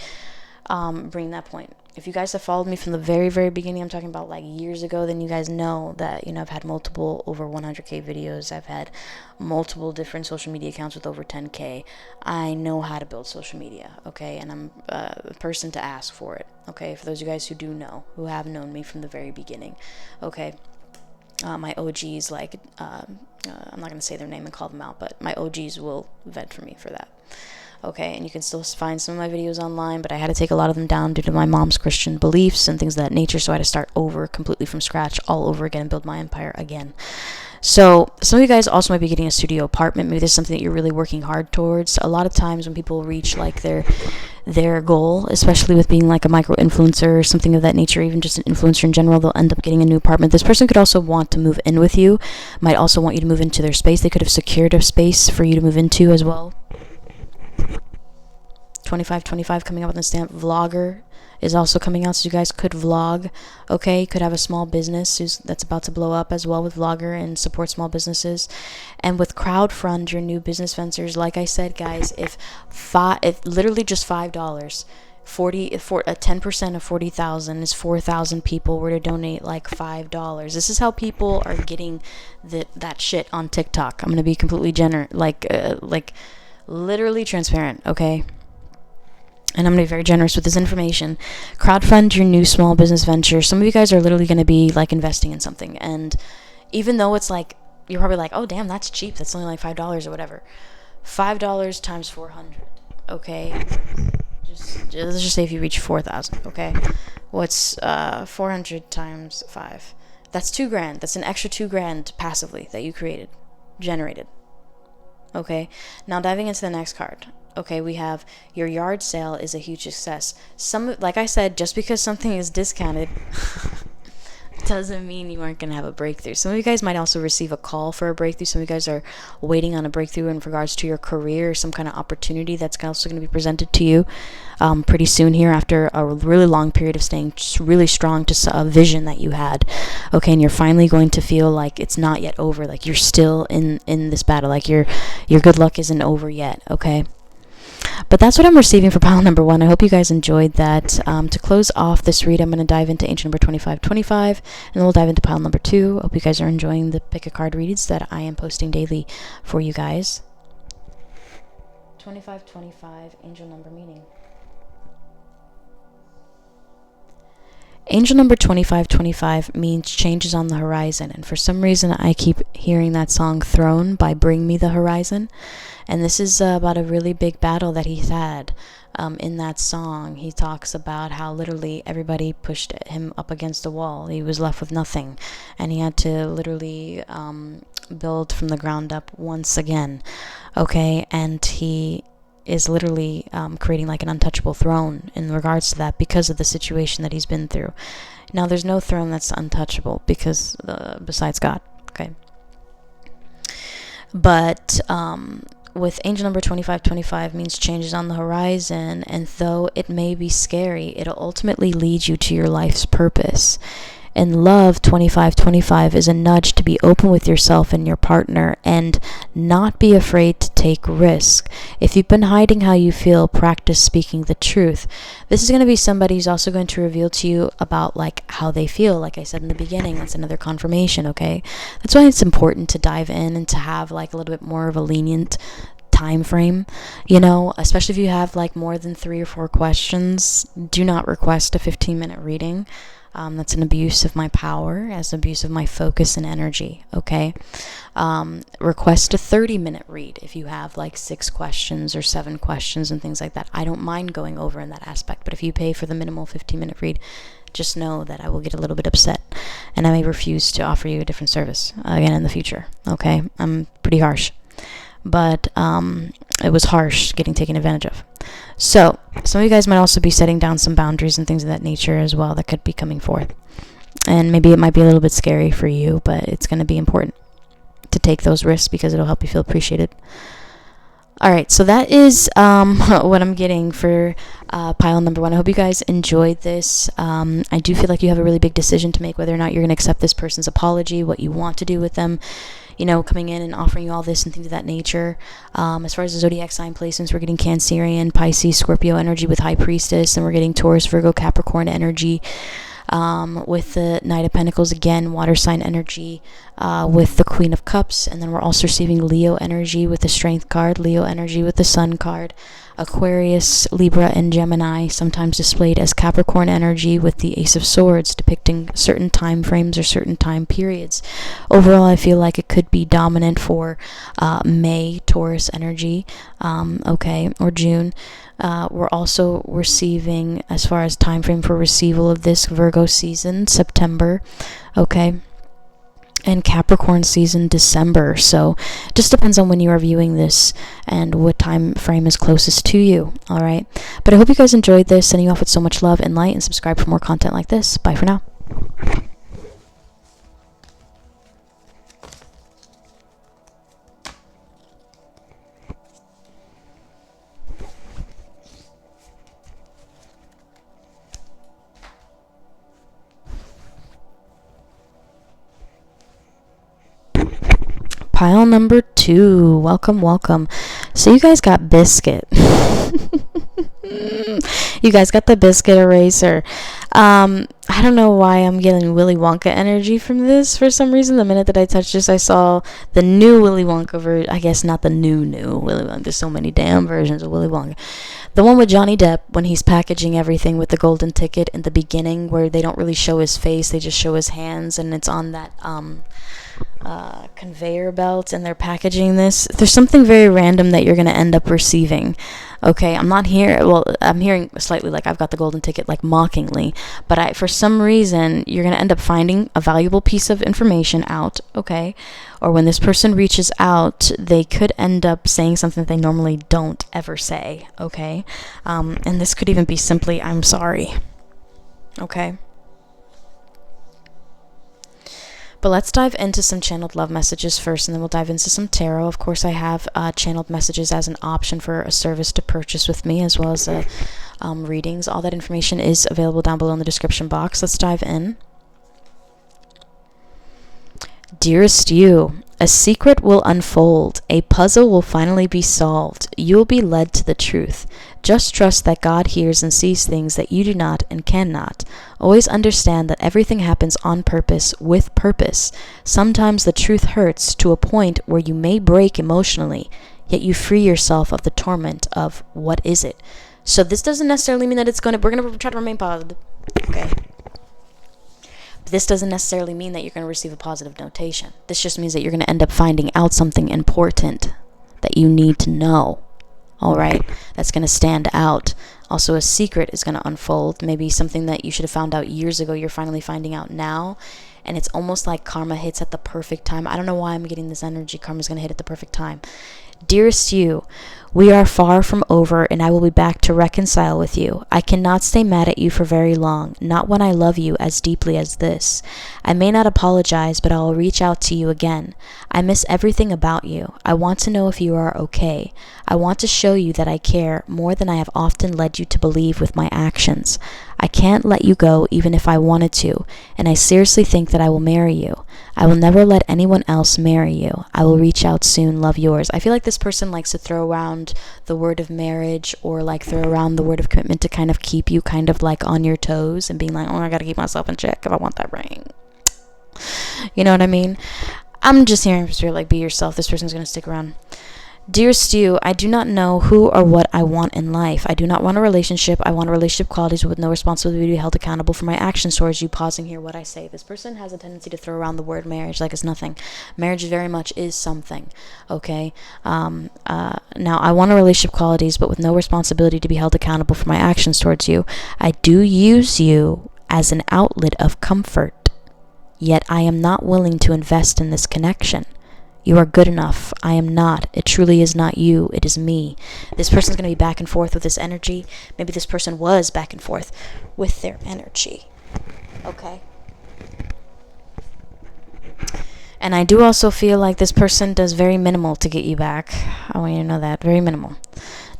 bring that point. If you guys have followed me from the very, very beginning, I'm talking about like years ago, then you guys know that, I've had multiple over 100K videos. I've had multiple different social media accounts with over 10K. I know how to build social media, okay? And I'm a person to ask for it, okay? For those of you guys who do know, who have known me from the very beginning, okay? My OGs, like, I'm not going to say their name and call them out, but my OGs will vet for me for that. Okay, and you can still find some of my videos online, but I had to take a lot of them down due to my mom's Christian beliefs and things of that nature, so I had to start over completely from scratch, all over again, and build my empire again. So some of you guys also might be getting a studio apartment. Maybe there's something that you're really working hard towards. A lot of times when people reach like their goal, especially with being like a micro influencer or something of that nature, even just an influencer in general, they'll end up getting a new apartment. This person could also want to move in with you, might also want you to move into their space. They could have secured a space for you to move into as well. 2525 coming up on the stamp. Vlogger is also coming out, so you guys could vlog. Okay, you could have a small business that's about to blow up as well with Vlogger and support small businesses. And with crowdfund your new business ventures, like I said, guys, if literally just $5, 10% of 40,000 is 4,000 people were to donate like $5. This is how people are getting that shit on TikTok. I'm gonna be completely like literally transparent, okay? And I'm going to be very generous with this information. Crowdfund your new small business venture. Some of you guys are literally going to be like investing in something. And even though it's like, you're probably like, oh, damn, that's cheap. That's only like $5 or whatever. $5 times 400. Okay. Let's just say if you reach 4,000. Okay. What's 400 times 5? That's $2,000. That's an extra $2,000 passively that you generated. Okay. Now diving into the next card. Okay, we have your yard sale is a huge success. Like I said, just because something is discounted doesn't mean you aren't going to have a breakthrough. Some of you guys might also receive a call for a breakthrough. Some of you guys are waiting on a breakthrough in regards to your career, some kind of opportunity that's also going to be presented to you pretty soon here after a really long period of staying really strong to a vision that you had. Okay, and you're finally going to feel like it's not yet over, like you're still in this battle, like your good luck isn't over yet, okay? But that's what I'm receiving for pile number 1. I hope you guys enjoyed that. To close off this read, I'm going to dive into angel number 2525, and then we'll dive into pile number 2. I hope you guys are enjoying the pick a card reads that I am posting daily for you guys. 2525, angel number meaning. Angel number 2525 means changes on the horizon, and for some reason I keep hearing that song Throne by Bring Me the Horizon, and this is about a really big battle that he's had. In that song, he talks about how literally everybody pushed him up against the wall. He was left with nothing, and he had to literally build from the ground up once again, okay, and he is literally creating like an untouchable throne in regards to that because of the situation that he's been through. Now, there's no throne that's untouchable because besides God, okay? But with angel number 2525 means changes on the horizon, and though it may be scary, it'll ultimately lead you to your life's purpose. And love 2525 is a nudge to be open with yourself and your partner and not be afraid to take risk. If you've been hiding how you feel, practice speaking the truth. This is going to be somebody who's also going to reveal to you about like how they feel. Like I said in the beginning, that's another confirmation, okay? That's why it's important to dive in and to have like a little bit more of a lenient time frame, especially if you have like more than 3 or 4 questions. Do not request a 15-minute reading. That's an abuse of my power, as an abuse of my focus and energy, okay? Request a 30-minute read if you have like 6 questions or 7 questions and things like that. I don't mind going over in that aspect, but if you pay for the minimal 15-minute read, just know that I will get a little bit upset, and I may refuse to offer you a different service again in the future, okay? I'm pretty harsh. But it was harsh getting taken advantage of. So some of you guys might also be setting down some boundaries and things of that nature as well that could be coming forth. And maybe it might be a little bit scary for you, but it's going to be important to take those risks because it'll help you feel appreciated. All right, so that is what I'm getting for pile number 1. I hope you guys enjoyed this. I do feel like you have a really big decision to make, whether or not you're going to accept this person's apology, what you want to do with them, coming in and offering you all this and things of that nature. As far as the zodiac sign placements, we're getting Cancerian, Pisces, Scorpio energy with High Priestess, and we're getting Taurus, Virgo, Capricorn energy. With the Knight of Pentacles, again, water sign energy, with the Queen of Cups, and then we're also receiving Leo energy with the Strength card, Leo energy with the Sun card, Aquarius, Libra, and Gemini, sometimes displayed as Capricorn energy with the Ace of Swords, depicting certain time frames or certain time periods. Overall, I feel like it could be dominant for May, Taurus energy, or June. We're also receiving, as far as time frame for receival of this, Virgo season, September, and Capricorn season, December. So just depends on when you are viewing this and what time frame is closest to you. All right, but I hope you guys enjoyed this. Sending you off with so much love and light, and subscribe for more content like this. Bye for now. Pile number 2. Welcome. So you guys got Biscuit. You guys got the Biscuit eraser. I don't know why I'm getting Willy Wonka energy from this for some reason. The minute that I touched this, I saw the new Willy Wonka version. I guess not the new Willy Wonka. There's so many damn versions of Willy Wonka. The one with Johnny Depp when he's packaging everything with the golden ticket in the beginning, where they don't really show his face, they just show his hands, and it's on that conveyor belt, and they're packaging this. There's something very random that you're going to end up receiving. Okay, I'm hearing slightly like I've got the golden ticket, like mockingly, but for some reason, you're going to end up finding a valuable piece of information out, okay? Or when this person reaches out, they could end up saying something that they normally don't ever say, okay? And this could even be simply, I'm sorry, okay? But let's dive into some channeled love messages first, and then we'll dive into some tarot. Of course, I have channeled messages as an option for a service to purchase with me, as well as readings. All that information is available down below in the description box. Let's dive in. Dearest you, a secret will unfold. A puzzle will finally be solved. You will be led to the truth. Just trust that God hears and sees things that you do not and cannot. Always understand that everything happens on purpose, with purpose. Sometimes the truth hurts to a point where you may break emotionally, yet you free yourself of the torment of what is it. So this doesn't necessarily mean that we're going to try to remain positive. Okay. This doesn't necessarily mean that you're going to receive a positive notation. This just means that you're going to end up finding out something important that you need to know. All right, that's going to stand out. Also, a secret is going to unfold. Maybe something that you should have found out years ago, you're finally finding out now. And it's almost like karma hits at the perfect time. I don't know why I'm getting this energy. Karma's going to hit at the perfect time. Dearest you, we are far from over, and I will be back to reconcile with you. I cannot stay mad at you for very long, not when I love you as deeply as this. I may not apologize, but I will reach out to you again. I miss everything about you. I want to know if you are okay. I want to show you that I care more than I have often led you to believe with my actions. I can't let you go even if I wanted to, and I seriously think that I will marry you. I will never let anyone else marry you. I will reach out soon. Love, yours. I feel like this person likes to throw around the word of marriage, or like throw around the word of commitment to kind of keep you kind of like on your toes and being like, oh, I gotta keep myself in check if I want that ring. You know what I mean? I'm just hearing from spirit, like, be yourself. This person's gonna stick around. Dearest you, I do not know who or what I want in life. I do not want a relationship. I want a relationship qualities with no responsibility to be held accountable for my actions towards you. Pausing here what I say. This person has a tendency to throw around the word marriage like it's nothing. Marriage very much is something, okay? Now, I want a relationship qualities, but with no responsibility to be held accountable for my actions towards you. I do use you as an outlet of comfort, yet I am not willing to invest in this connection. You are good enough. I am not. It truly is not you. It is me. This person's going to be back and forth with this energy. Maybe this person was back and forth with their energy. Okay? And I do also feel like this person does very minimal to get you back. I want you to know that. Very minimal.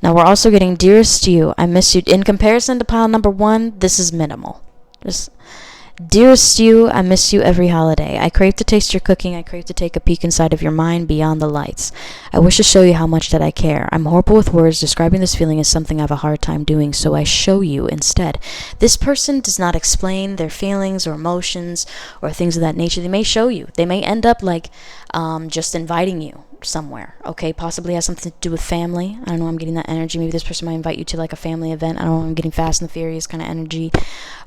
Now we're also getting dearest you. I miss you. In comparison to pile number 1, this is minimal. Just dearest you, I miss you every holiday. I crave to taste your cooking. I crave to take a peek inside of your mind beyond the lights. I wish to show you how much that I care. I'm horrible with words. Describing this feeling is something I have a hard time doing, so I show you instead. This person does not explain their feelings or emotions or things of that nature. They may show you. They may end up like just inviting you somewhere, okay? Possibly has something to do with family. I don't know, I'm getting that energy. Maybe this person might invite you to like a family event. I don't know, I'm getting Fast and the Furious kind of energy.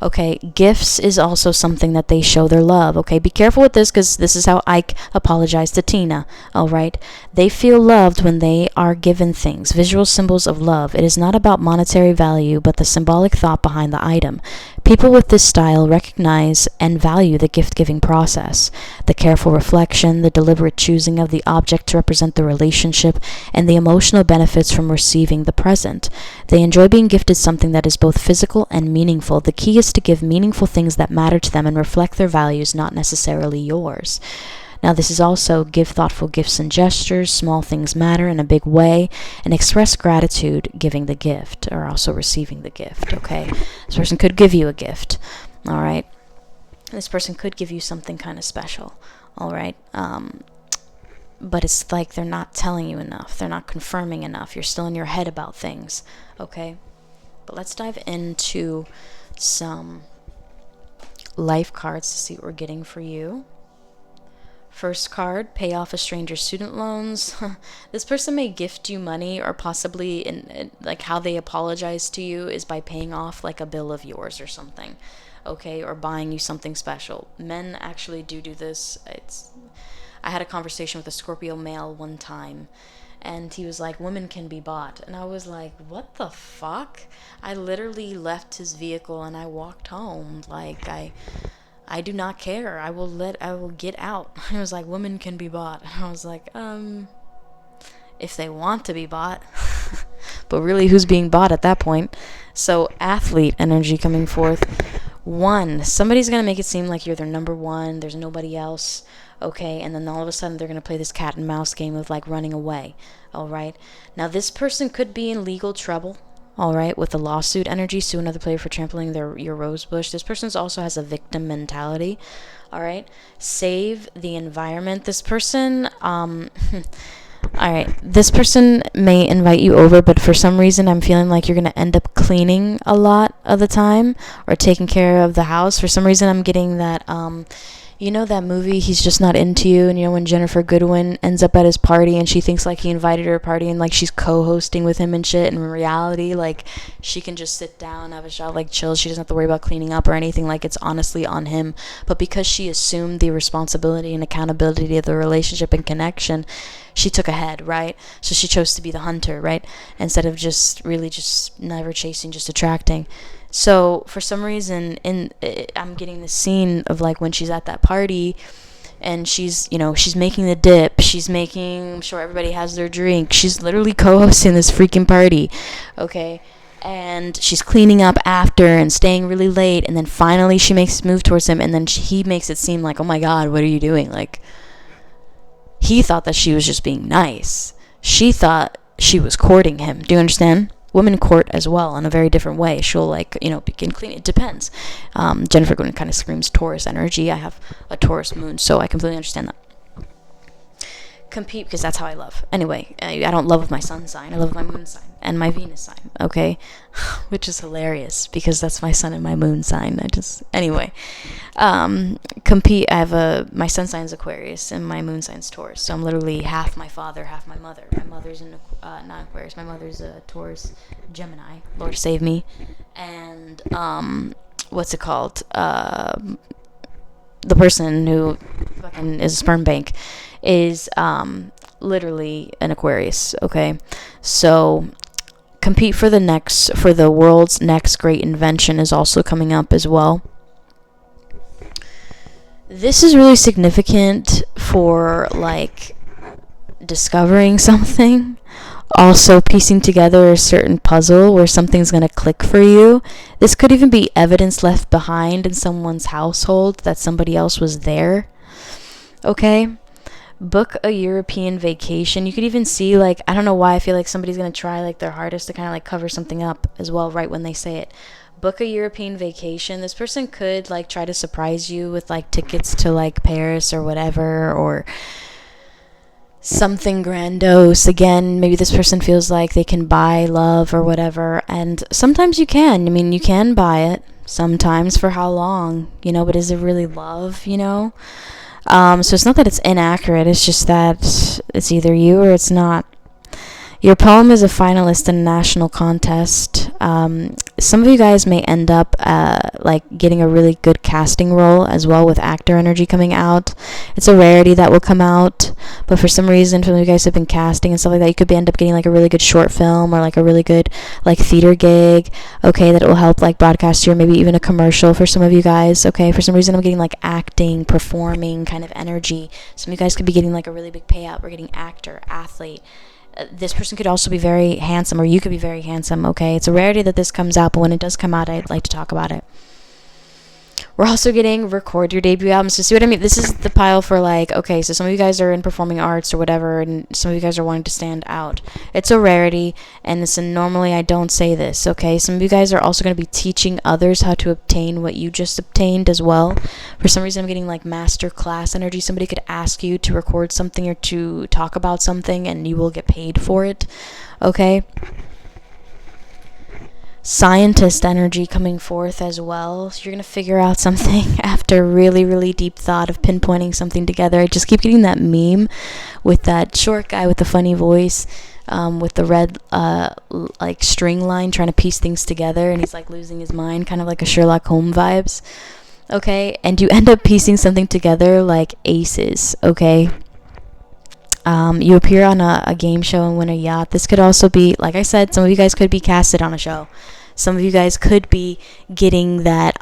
Okay, gifts is also something that they show their love, okay? Be careful with this, because this is how Ike apologized to Tina, all right? They feel loved when they are given things, visual symbols of love. It is not about monetary value, but the symbolic thought behind the item. People with this style recognize and value the gift-giving process, the careful reflection, the deliberate choosing of the object to represent the relationship, and the emotional benefits from receiving the present. They enjoy being gifted something that is both physical and meaningful. The key is to give meaningful things that matter to them and reflect their values, not necessarily yours. Now, this is also give thoughtful gifts and gestures. Small things matter in a big way, and express gratitude giving the gift or also receiving the gift, okay? This person could give you a gift, all right? This person could give you something kind of special, all right? But it's like they're not telling you enough. They're not confirming enough. You're still in your head about things, okay? But let's dive into some life cards to see what we're getting for you. First card, pay off a stranger's student loans. This person may gift you money, or possibly in like how they apologize to you is by paying off like a bill of yours or something, okay, or buying you something special. Men actually do this. I had a conversation with a Scorpio male one time, and he was like, women can be bought. And I was like, what the fuck? I literally left his vehicle and I walked home. Like, I do not care. I will get out. He was like, women can be bought. And I was like, if they want to be bought. But really, who's being bought at that point? So, athlete energy coming forth. 1, somebody's going to make it seem like you're their number 1. There's nobody else. Okay, and then all of a sudden they're going to play this cat and mouse game of like running away. All right. Now, this person could be in legal trouble. All right, with the lawsuit energy, sue another player for trampling your rose bush. This person also has a victim mentality. All right, save the environment. This person, all right, this person may invite you over, but for some reason I'm feeling like you're going to end up cleaning a lot of the time or taking care of the house. For some reason I'm getting that, you know that movie, He's Just Not Into You, and you know when Jennifer Goodwin ends up at his party and she thinks like he invited her party and like she's co-hosting with him and shit, and in reality like she can just sit down, have a shot, like chill. She doesn't have to worry about cleaning up or anything. Like, it's honestly on him, but because she assumed the responsibility and accountability of the relationship and connection, she took ahead, right? So she chose to be the hunter, right? Instead of just never chasing, just attracting. So for some reason, I'm getting this scene of like when she's at that party and she's making the dip, I'm sure everybody has their drink. She's literally co-hosting this freaking party, okay? And she's cleaning up after and staying really late, and then finally she makes this move towards him, and then he makes it seem like, oh my God, what are you doing? Like, he thought that she was just being nice. She thought she was courting him. Do you understand? Women court as well in a very different way. She'll begin cleaning. It depends. Jennifer Goodwin kind of screams Taurus energy. I have a Taurus moon, so I completely understand that. Compete, because that's how I love. Anyway, I don't love with my sun sign. I love with my moon sign and my Venus sign, okay? Which is hilarious because that's my sun and my moon sign. Anyway, compete. My sun sign's Aquarius and my moon sign's Taurus. So I'm literally half my father, half my mother. My mother's not Aquarius. My mother's a Taurus, Gemini. Lord save me. And what's it called? The person who fucking is a sperm bank is literally an Aquarius, okay? So compete for the world's next great invention is also coming up as well. This is really significant for like discovering something, also piecing together a certain puzzle where something's going to click for you. This could even be evidence left behind in someone's household that somebody else was there, okay? Book a European vacation. You could even see, like, I don't know why I feel like somebody's going to try, like, their hardest to kind of, like, cover something up as well right when they say it. Book a European vacation. This person could, like, try to surprise you with, like, tickets to, like, Paris or whatever, or something grandiose. Again, maybe this person feels like they can buy love or whatever, and sometimes you can. I mean, you can buy it sometimes. For how long, but is it really love, so it's not that it's inaccurate, it's just that it's either you or it's not. Your poem is a finalist in a national contest. Some of you guys may end up like getting a really good casting role as well, with actor energy coming out. It's a rarity that will come out, but for some reason, some of you guys have been casting and stuff like that. You could end up getting like a really good short film or like a really good like theater gig, okay, that will help like broadcast you, or maybe even a commercial for some of you guys, okay. For some reason, I'm getting like acting, performing kind of energy. Some of you guys could be getting like a really big payout. We're getting actor, athlete. This person could also be very handsome, or you could be very handsome, okay? It's a rarity that this comes out, but when it does come out, I'd like to talk about it. We're also getting record your debut album. So see what I mean? This is the pile for like, okay, so some of you guys are in performing arts or whatever, and some of you guys are wanting to stand out. It's a rarity, and normally I don't say this, okay? Some of you guys are also going to be teaching others how to obtain what you just obtained as well. For some reason, I'm getting like master class energy. Somebody could ask you to record something or to talk about something, and you will get paid for it, okay? Scientist energy coming forth as well. So you're going to figure out something after really, really deep thought of pinpointing something together. I just keep getting that meme with that short guy with the funny voice, with the red like string line, trying to piece things together, and he's like losing his mind, kind of like a Sherlock Holmes vibes, okay? And you end up piecing something together like aces, okay? You appear on a game show and win a yacht. This could also be, like I said, some of you guys could be casted on a show. Some of you guys could be getting that,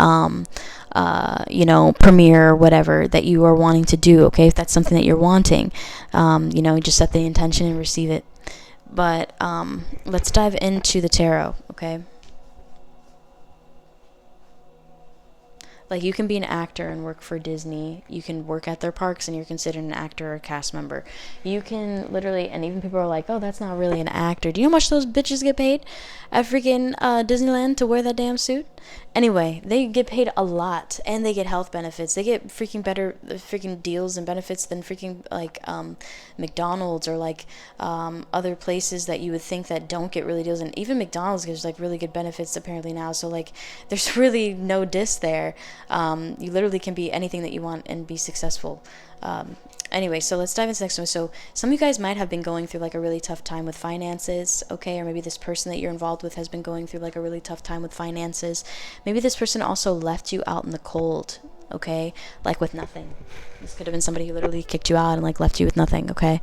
premiere or whatever that you are wanting to do, okay? If that's something that you're wanting, just set the intention and receive it. But let's dive into the tarot, okay? Like, you can be an actor and work for Disney. You can work at their parks and you're considered an actor or a cast member. You can literally, and even people are like, oh, that's not really an actor. Do you know how much those bitches get paid at freaking Disneyland to wear that damn suit? Anyway, they get paid a lot, and they get health benefits. They get freaking better freaking deals and benefits than freaking like McDonald's or like other places that you would think that don't get really deals. And even McDonald's gives like really good benefits apparently now. So like, there's really no diss there. You literally can be anything that you want and be successful. Anyway, so let's dive into the next one. So some of you guys might have been going through like a really tough time with finances, okay? Or maybe this person that you're involved with has been going through like a really tough time with finances. Maybe this person also left you out in the cold, okay? Like with nothing. This could have been somebody who literally kicked you out and like left you with nothing, okay?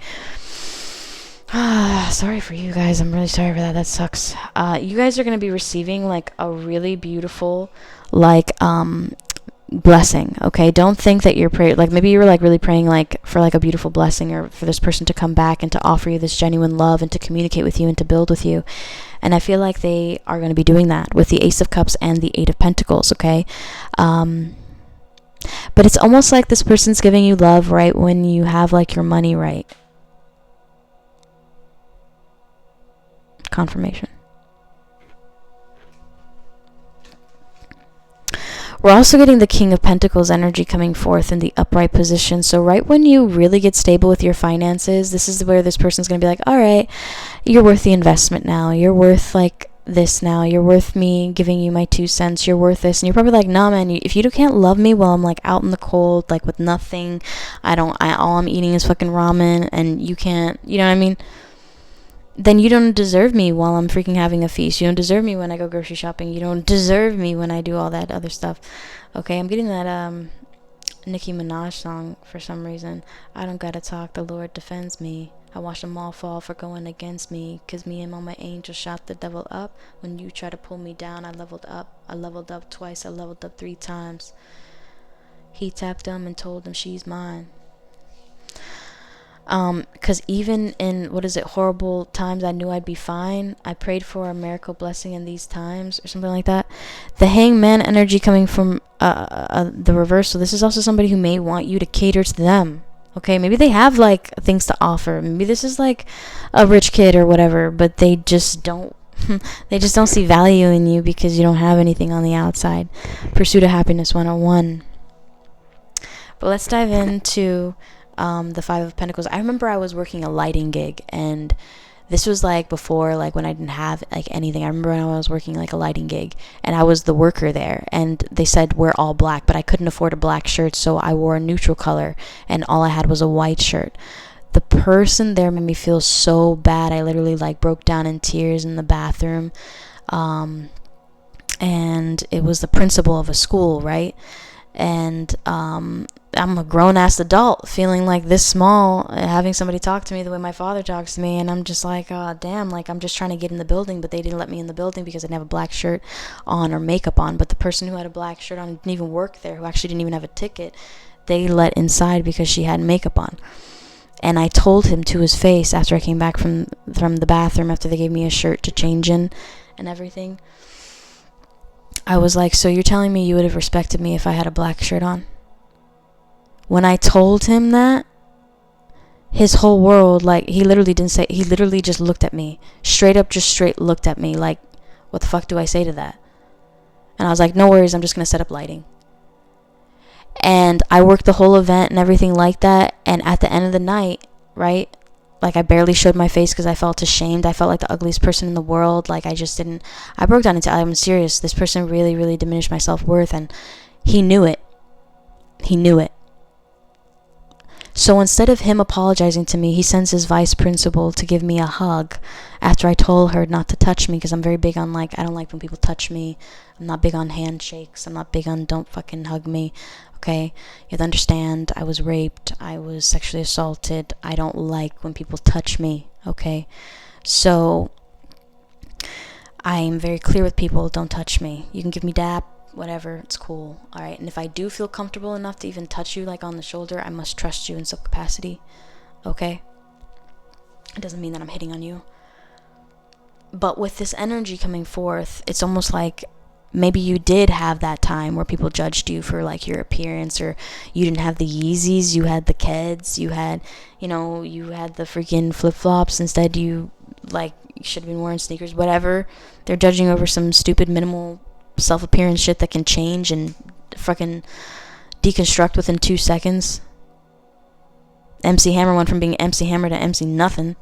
Sorry for you guys. I'm really sorry for that. That sucks. You guys are going to be receiving like a really beautiful, like, blessing, okay? Don't think that you're praying, like maybe you were like really praying like for like a beautiful blessing, or for this person to come back and to offer you this genuine love and to communicate with you and to build with you. And I feel like they are going to be doing that with the Ace of Cups and the Eight of Pentacles, okay? But it's almost like this person's giving you love right when you have like your money right. Confirmation. We're also getting the King of Pentacles energy coming forth in the upright position. So right when you really get stable with your finances, this is where this person's going to be like, all right, you're worth the investment now. You're worth like this now. You're worth me giving you my 2 cents. You're worth this. And you're probably like, nah, man, if you can't love me while I'm like out in the cold, like with nothing, all I'm eating is fucking ramen, and you can't, you know what I mean? Then you don't deserve me while I'm freaking having a feast. You don't deserve me when I go grocery shopping. You don't deserve me when I do all that other stuff. Okay, I'm getting that Nicki Minaj song for some reason. I don't gotta talk, the Lord defends me. I watched them all fall for going against me, 'cause me and all my angels shot the devil up. When you try to pull me down, I leveled up. I leveled up twice, I leveled up 3 times. He tapped them and told them she's mine. Because even in, horrible times, I knew I'd be fine. I prayed for a miracle blessing in these times, or something like that. The Hangman energy coming from the reverse. So this is also somebody who may want you to cater to them, Okay, maybe they have like things to offer. Maybe this is like a rich kid or whatever, but they just don't they just don't see value in you because you don't have anything on the outside. Pursuit of Happiness 101. But let's dive into the Five of Pentacles. I remember I was working a lighting gig, and this was like before, like when I didn't have like anything. I remember when I was working like a lighting gig, and I was the worker there, and they said we're all black, but I couldn't afford a black shirt, so I wore a neutral color, and all I had was a white shirt. The person there made me feel so bad. I literally like broke down in tears in the bathroom. And it was the principal of a school, right? And I'm a grown-ass adult feeling like this small, having somebody talk to me the way my father talks to me, and I'm just like, oh, damn, like I'm just trying to get in the building, but they didn't let me in the building because I didn't have a black shirt on or makeup on. But the person who had a black shirt on didn't even work there, who actually didn't even have a ticket, they let inside because she had makeup on. And I told him to his face after I came back from the bathroom, after they gave me a shirt to change in and everything. I was like, so you're telling me you would have respected me if I had a black shirt on? When I told him that, his whole world, like, he literally just looked at me. Straight looked at me like, what the fuck do I say to that? And I was like, no worries, I'm just going to set up lighting. And I worked the whole event and everything like that. And at the end of the night, right, like I barely showed my face because I felt ashamed. I felt like the ugliest person in the world. Like I broke down into, I'm serious. This person really, really diminished my self-worth, and he knew it. So instead of him apologizing to me, he sends his vice principal to give me a hug after I told her not to touch me, because I'm very big on, like, I don't like when people touch me. I'm not big on handshakes. I'm not big on don't fucking hug me. Okay? You have to understand, I was raped. I was sexually assaulted. I don't like when people touch me. Okay? So I'm very clear with people, don't touch me. You can give me dap, whatever, it's cool. All right? And if I do feel comfortable enough to even touch you, like on the shoulder, I must trust you in some capacity. Okay? It doesn't mean that I'm hitting on you. But with this energy coming forth, it's almost like maybe you did have that time where people judged you for like your appearance, or you didn't have the Yeezys, you had the Keds, you had the freaking flip-flops. Instead, you should have been wearing sneakers, whatever. They're judging over some stupid minimal self-appearance shit that can change and fucking deconstruct within 2 seconds. MC Hammer went from being MC Hammer to MC nothing.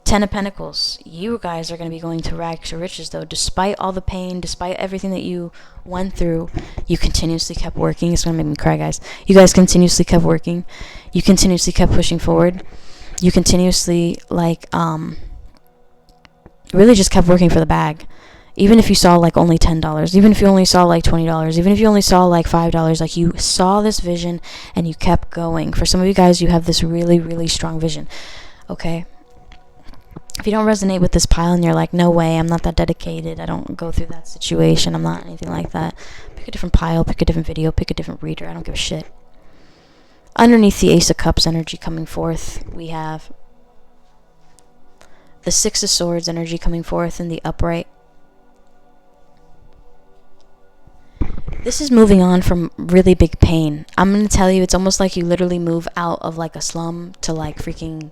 10 of Pentacles. You guys are going to be going to rags to riches, though. Despite all the pain, despite everything that you went through, you continuously kept working. It's going to make me cry, guys. You guys continuously kept working. You continuously kept pushing forward. You continuously, really just kept working for the bag. Even if you saw, only $10. Even if you only saw, $20. Even if you only saw, $5. You saw this vision, and you kept going. For some of you guys, you have this really, really strong vision. Okay? If you don't resonate with this pile and you're like, no way, I'm not that dedicated, I don't go through that situation, I'm not anything like that, pick a different pile, pick a different video, pick a different reader, I don't give a shit. Underneath the Ace of Cups energy coming forth, we have the Six of Swords energy coming forth in the upright. This is moving on from really big pain. I'm going to tell you, it's almost like you literally move out of a slum to freaking,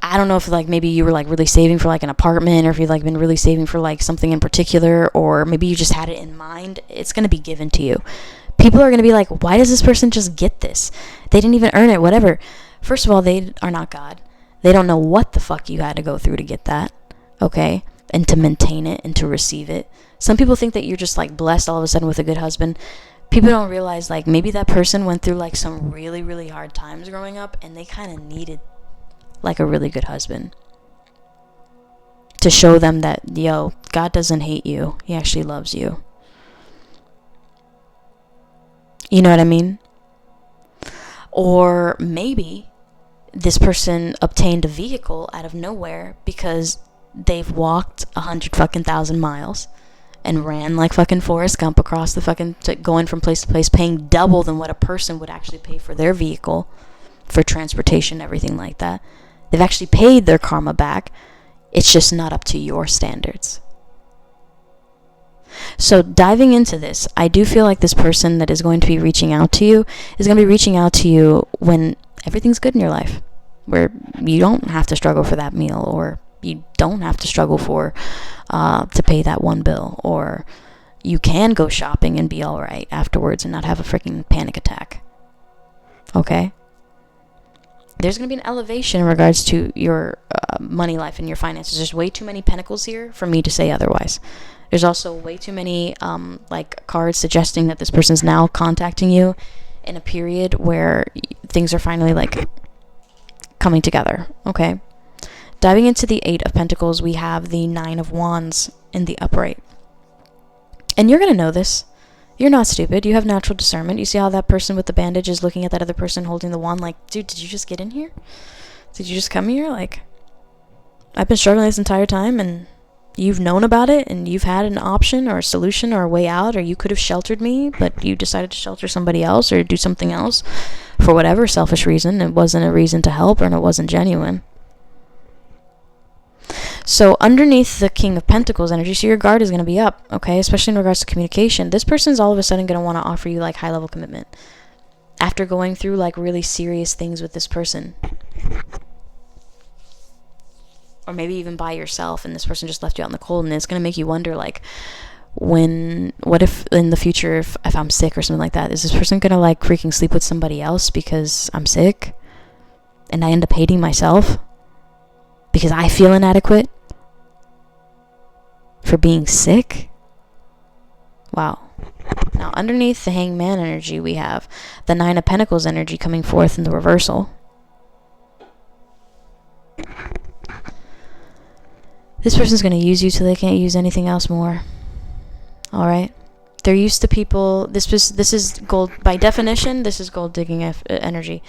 I don't know if maybe you were really saving for an apartment, or if you've been really saving for something in particular, or maybe you just had it in mind. It's going to be given to you. People are going to be like, why does this person just get this? They didn't even earn it, whatever. First of all, they are not God. They don't know what the fuck you had to go through to get that, okay? And to maintain it and to receive it. Some people think that you're just blessed all of a sudden with a good husband. People don't realize maybe that person went through some really, really hard times growing up, and they kind of needed a really good husband to show them that, yo, God doesn't hate you. He actually loves you. You know what I mean? Or maybe this person obtained a vehicle out of nowhere because they've walked 100,000 miles and ran like fucking Forrest Gump across the going from place to place, paying double than what a person would actually pay for their vehicle, for transportation, everything like that. They've actually paid their karma back. It's just not up to your standards. So diving into this, I do feel like this person that is going to be reaching out to you is going to be reaching out to you when everything's good in your life, where you don't have to struggle for that meal, or you don't have to struggle for to pay that one bill, or you can go shopping and be all right afterwards and not have a freaking panic attack. Okay? There's going to be an elevation in regards to your money life and your finances. There's way too many pentacles here for me to say otherwise. There's also way too many like cards suggesting that this person's now contacting you in a period where things are finally like coming together. Okay? Diving into the 8 of Pentacles, we have the 9 of Wands in the upright. And you're going to know this. You're not stupid. You have natural discernment. You see how that person with the bandage is looking at that other person holding the wand like, dude, did you just get in here? Did you just come here? Like, I've been struggling this entire time, and you've known about it, and you've had an option or a solution or a way out, or you could have sheltered me, but you decided to shelter somebody else or do something else for whatever selfish reason. It wasn't a reason to help, and it wasn't genuine. So underneath the King of Pentacles energy, so your guard is going to be up, okay? Especially in regards to communication. This person's all of a sudden going to want to offer you like high-level commitment after going through like really serious things with this person. Or maybe even by yourself, and this person just left you out in the cold, and it's going to make you wonder like, what if in the future, if I'm sick or something like that, is this person going to like freaking sleep with somebody else because I'm sick and I end up hating myself because I feel inadequate for being sick? Wow. Now, underneath the Hangman energy, we have the 9 of Pentacles energy coming forth in the reversal. This person's going to use you till they can't use anything else more. Alright? They're used to people. This is gold. By definition, this is gold digging energy.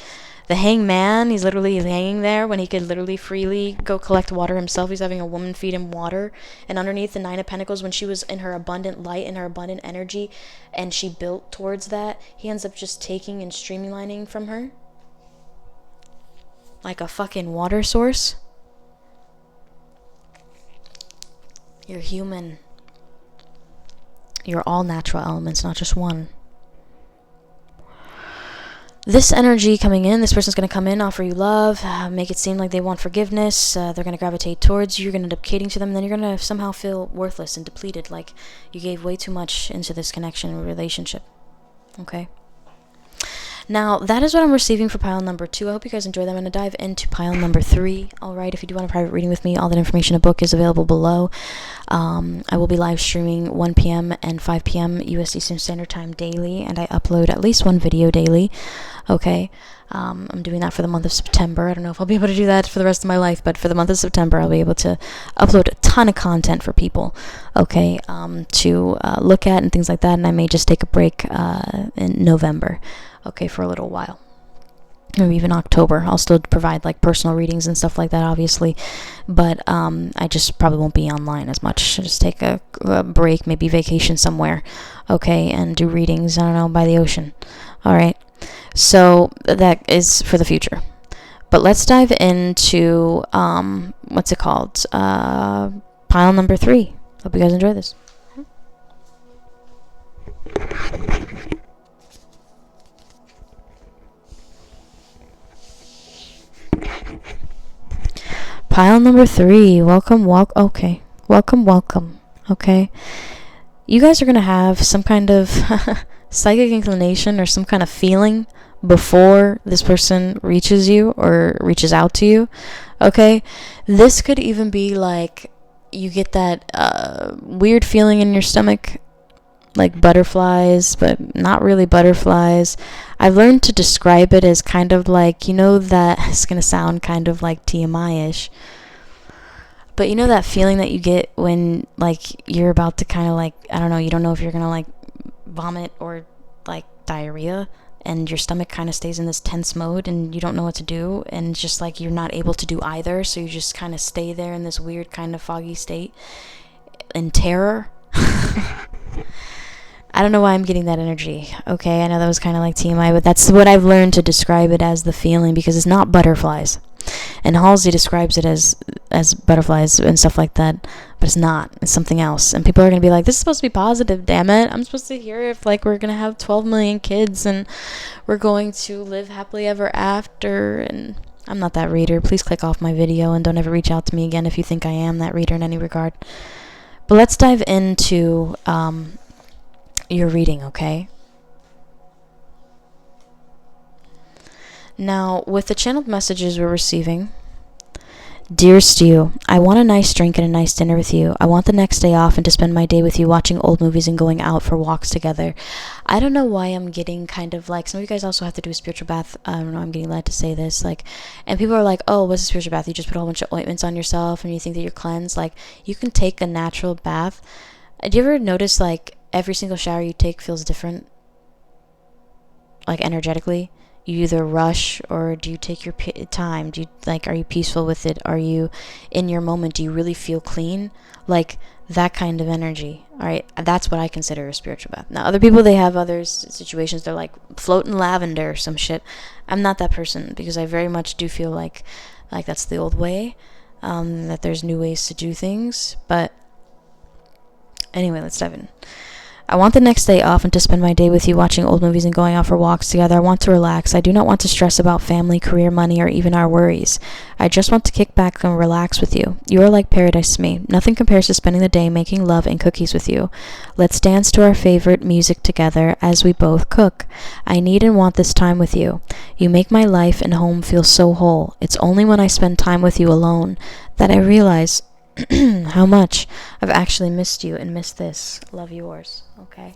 The Hangman, he's literally hanging there when he could literally freely go collect water himself. He's having a woman feed him water. And underneath the 9 of Pentacles, when she was in her abundant light and her abundant energy, and she built towards that, he ends up just taking and streamlining from her like a fucking water source. You're human. You're all natural elements, not just one. This energy coming in, this person's going to come in, offer you love, make it seem like they want forgiveness, they're going to gravitate towards you, you're going to end up catering to them, and then you're going to somehow feel worthless and depleted, like you gave way too much into this connection or relationship. Okay? Now, that is what I'm receiving for pile number 2. I hope you guys enjoyed that. I'm going to dive into pile number 3. Alright, if you do want a private reading with me, all that information, a book is available below. I will be live streaming 1 p.m. and 5 p.m. US Eastern Standard Time daily, and I upload at least one video daily. Okay? I'm doing that for the month of September. I don't know if I'll be able to do that for the rest of my life, but for the month of September, I'll be able to upload a ton of content for people, okay, to look at and things like that, and I may just take a break in November, okay, for a little while. Maybe even October. I'll still provide like personal readings and stuff like that, obviously, but I just probably won't be online as much. I'll just take a break, maybe vacation somewhere, okay, and do readings, I don't know, by the ocean. Alright, so that is for the future. But let's dive into, what's it called? Pile number 3. Hope you guys enjoy this. Pile number 3. Welcome. Okay. Welcome. Okay. You guys are going to have some kind of psychic inclination or some kind of feeling before this person reaches you or reaches out to you. Okay. This could even be like you get that weird feeling in your stomach, like butterflies, but not really butterflies. I've learned to describe it as kind of like, you know, that it's going to sound kind of like TMI-ish, but you know that feeling that you get when like you're about to kind of like, I don't know, you don't know if you're going to like vomit or like diarrhea, and your stomach kind of stays in this tense mode and you don't know what to do, and it's just like you're not able to do either, so you just kind of stay there in this weird kind of foggy state in terror. I don't know why I'm getting that energy, okay? I know that was kind of like TMI, but that's what I've learned to describe it as, the feeling, because it's not butterflies. And Halsey describes it as butterflies and stuff like that, but it's not. It's something else. And people are going to be like, this is supposed to be positive, damn it. I'm supposed to hear if, like, we're going to have 12 million kids and we're going to live happily ever after. And I'm not that reader. Please click off my video and don't ever reach out to me again if you think I am that reader in any regard. But let's dive into your reading, okay? Now, with the channeled messages we're receiving, dearest you, I want a nice drink and a nice dinner with you. I want the next day off and to spend my day with you watching old movies and going out for walks together. I don't know why I'm getting kind of like, some of you guys also have to do a spiritual bath. I don't know, I'm getting led to say this. Like, and people are like, oh, what's a spiritual bath? You just put a whole bunch of ointments on yourself and you think that you're cleansed. Like, you can take a natural bath. Do you ever notice, like, every single shower you take feels different? Like, energetically? You either rush or do you take your time? Do you, like, are you peaceful with it? Are you in your moment? Do you really feel clean? Like, that kind of energy. All right, that's what I consider a spiritual bath. Now, other people, they have other situations. They're like floating lavender or some shit. I'm not that person, because I very much do feel like that's the old way. That there's new ways to do things. But anyway, let's dive in. I want the next day off and to spend my day with you watching old movies and going out for walks together. I want to relax. I do not want to stress about family, career, money, or even our worries. I just want to kick back and relax with you. You are like paradise to me. Nothing compares to spending the day making love and cookies with you. Let's dance to our favorite music together as we both cook. I need and want this time with you. You make my life and home feel so whole. It's only when I spend time with you alone that I realize how much I've actually missed you and missed this. Love, yours. Okay.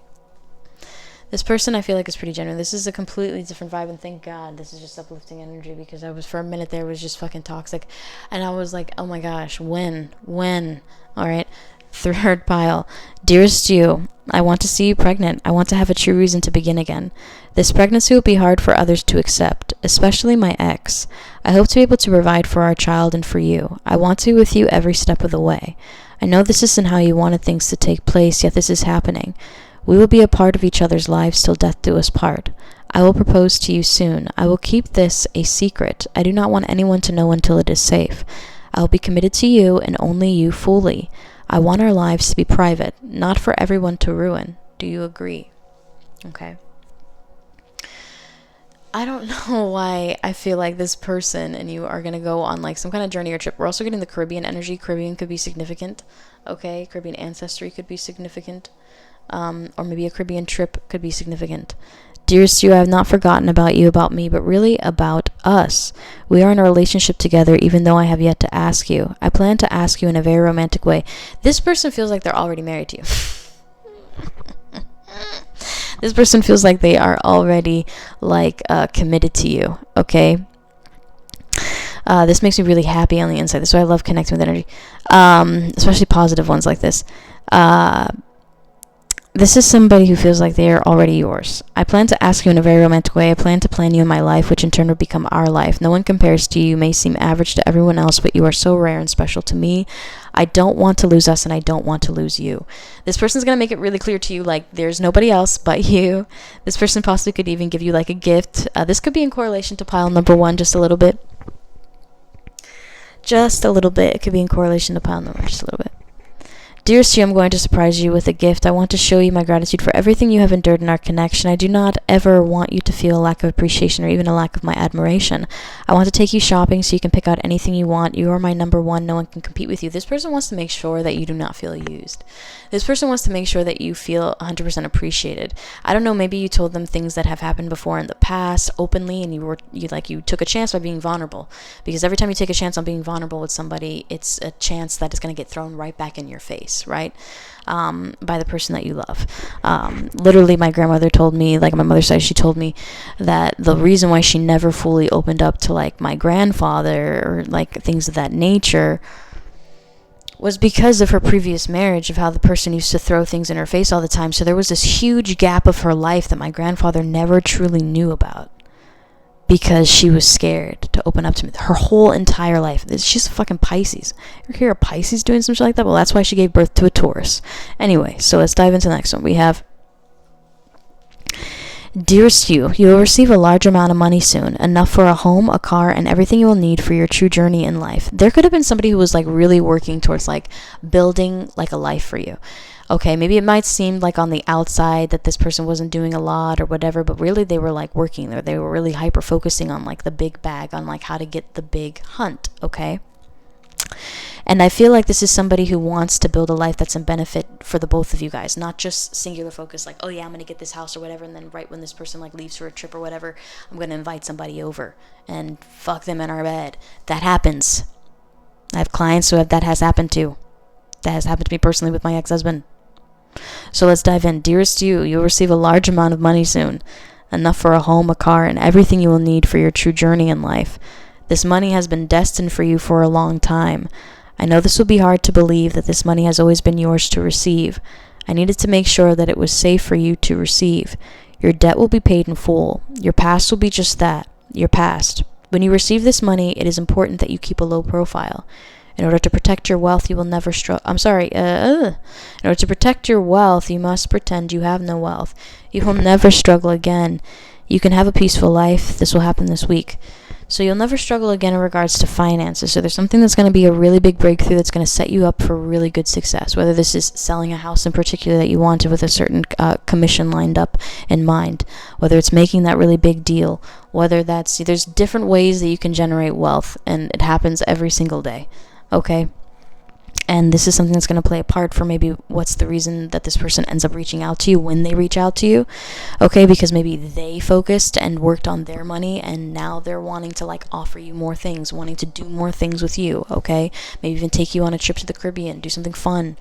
This person, I feel like, is pretty genuine. This is a completely different vibe, and thank God this is just uplifting energy, because I was, for a minute there, was just fucking toxic, and I was like, oh my gosh, when? All right. Third pile. Dearest you, I want to see you pregnant. I want to have a true reason to begin again. This pregnancy will be hard for others to accept, especially my ex. I hope to be able to provide for our child and for you. I want to be with you every step of the way. I know this isn't how you wanted things to take place, yet this is happening. We will be a part of each other's lives till death do us part. I will propose to you soon. I will keep this a secret. I do not want anyone to know until it is safe. I will be committed to you and only you fully. I want our lives to be private, not for everyone to ruin. Do you agree? Okay. I don't know why I feel like this person and you are going to go on like some kind of journey or trip. We're also getting the Caribbean energy. Caribbean could be significant. Okay. Caribbean ancestry could be significant. Or maybe a Caribbean trip could be significant. Dearest you, I have not forgotten about you, about me, but really about us. We are in a relationship together, even though I have yet to ask you. I plan to ask you in a very romantic way. This person feels like they're already married to you. This person feels like they are already like committed to you. Okay. This makes me really happy on the inside. That's why I love connecting with energy, especially positive ones like this. This is somebody who feels like they are already yours. I plan to ask you in a very romantic way. I plan to plan you in my life, which in turn will become our life. No one compares to you. You may seem average to everyone else, but you are so rare and special to me. I don't want to lose us, and I don't want to lose you. This person's going to make it really clear to you, like, there's nobody else but you. This person possibly could even give you, like, a gift. This could be in correlation to pile number one just a little bit. Just a little bit. It could be in correlation to pile number just a little bit. Dearest you, I'm going to surprise you with a gift. I want to show you my gratitude for everything you have endured in our connection. I do not ever want you to feel a lack of appreciation or even a lack of my admiration. I want to take you shopping so you can pick out anything you want. You are my number one. No one can compete with you. This person wants to make sure that you do not feel used. This person wants to make sure that you feel 100% appreciated. I don't know, maybe you told them things that have happened before in the past openly, and you took a chance by being vulnerable. Because every time you take a chance on being vulnerable with somebody, it's a chance that is going to get thrown right back in your face. Right? By the person that you love. Literally, my grandmother told me, like, on my mother's side, she told me that the reason why she never fully opened up to, like, my grandfather or, like, things of that nature was because of her previous marriage, of how the person used to throw things in her face all the time. So there was this huge gap of her life that my grandfather never truly knew about, because she was scared to open up to me her whole entire life. She's a fucking Pisces. You ever hear a Pisces doing some shit like that? Well, that's why she gave birth to a Taurus. Anyway, so let's dive into the next one. We have, Dearest you will receive a large amount of money soon, enough for a home, a car, and everything you will need for your true journey in life. There could have been somebody who was like really working towards like building like a life for you. Okay, maybe it might seem like on the outside that this person wasn't doing a lot or whatever, but really they were like working there. They were really hyper focusing on like the big bag, on like how to get the big hunt, okay? And I feel like this is somebody who wants to build a life that's in benefit for the both of you guys, not just singular focus, like, oh yeah, I'm going to get this house or whatever, and then right when this person like leaves for a trip or whatever, I'm going to invite somebody over and fuck them in our bed. That happens. I have clients who that has happened to. That has happened to me personally with my ex-husband. So let's dive in. Dearest you'll receive a large amount of money soon, enough for a home, a car, and everything you will need for your true journey in life. This money has been destined for you for a long time. I know this will be hard to believe that this money has always been yours to receive. I needed to make sure that it was safe for you to receive. Your debt will be paid in full. Your past will be just that, your past. When you receive this money, it is important that you keep a low profile. In order to protect your wealth, you will never struggle. In order to protect your wealth, you must pretend you have no wealth. You will never struggle again. You can have a peaceful life. This will happen this week. So you'll never struggle again in regards to finances. So there's something that's going to be a really big breakthrough that's going to set you up for really good success. Whether this is selling a house in particular that you wanted with a certain commission lined up in mind. Whether it's making that really big deal. Whether there's different ways that you can generate wealth. And it happens every single day. Okay? And this is something that's going to play a part for maybe what's the reason that this person ends up reaching out to you when they reach out to you. Okay, because maybe they focused and worked on their money and now they're wanting to like offer you more things, wanting to do more things with you. Okay, maybe even take you on a trip to the Caribbean, do something fun.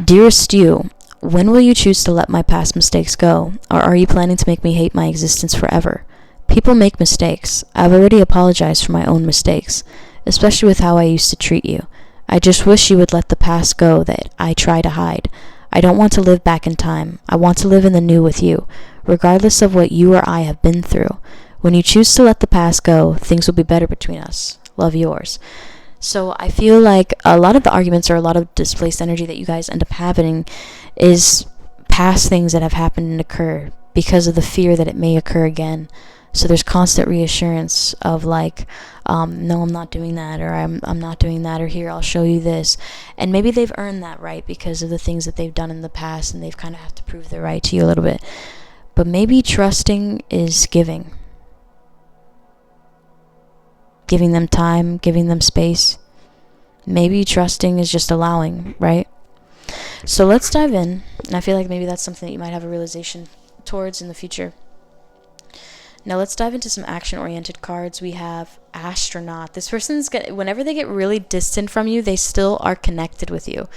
Dearest you, when will you choose to let my past mistakes go? Or are you planning to make me hate my existence forever? People make mistakes. I've already apologized for my own mistakes, especially with how I used to treat you. I just wish you would let the past go that I try to hide. I don't want to live back in time. I want to live in the new with you, regardless of what you or I have been through. When you choose to let the past go, things will be better between us. Love, yours. So I feel like a lot of the arguments or a lot of displaced energy that you guys end up having is past things that have happened and occur because of the fear that it may occur again. So there's constant reassurance of like, no, I'm not doing that, or I'm not doing that, or here, I'll show you this. And maybe they've earned that right because of the things that they've done in the past, and they've kind of have to prove their right to you a little bit. But maybe trusting is giving. Giving them time, giving them space. Maybe trusting is just allowing, right? So let's dive in. And I feel like maybe that's something that you might have a realization towards in the future. Now let's dive into some action-oriented cards. We have Astronaut. This person's whenever they get really distant from you, they still are connected with you.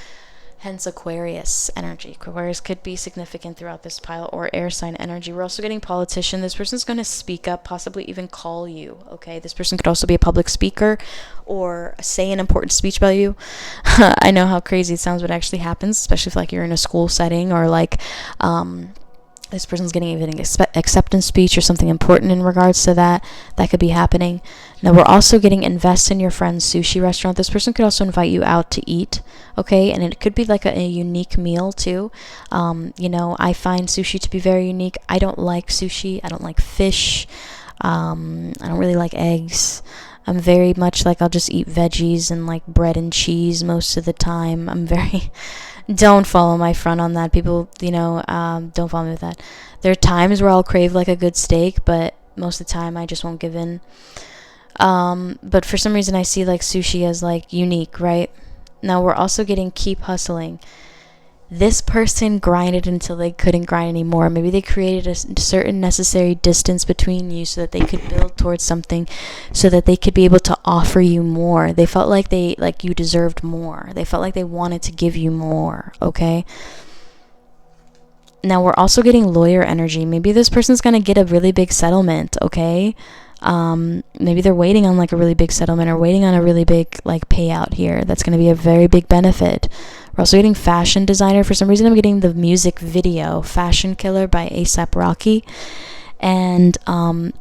Hence Aquarius energy. Aquarius could be significant throughout this pile, or air sign energy. We're also getting politician. This person's going to speak up, possibly even call you. Okay, this person could also be a public speaker or say an important speech about you. I know how crazy it sounds, but it actually happens, especially if like you're in a school setting or like this person's getting even an acceptance speech or something important in regards to that. That could be happening. Now, we're also getting invest in your friend's sushi restaurant. This person could also invite you out to eat, okay? And it could be like a unique meal, too. I find sushi to be very unique. I don't like sushi. I don't like fish. I don't really like eggs. I'm very much like I'll just eat veggies and like bread and cheese most of the time. I'm very... Don't follow my front on that, people. Don't follow me with that. There are times where I'll crave like a good steak, but most of the time I just won't give in. But for some reason I see like sushi as like unique, right? Now we're also getting keep hustling. This person grinded until they couldn't grind anymore. Maybe they created a certain necessary distance between you so that they could build towards something, so that they could be able to offer you more. They felt like you deserved more. They felt like they wanted to give you more, okay? Now we're also getting lawyer energy. Maybe this person's going to get a really big settlement, okay? Maybe they're waiting on like a really big settlement or waiting on a really big like payout here. That's going to be a very big benefit. We're also getting fashion designer. For some reason I'm getting the music video Fashion Killer by A$AP Rocky. And I'm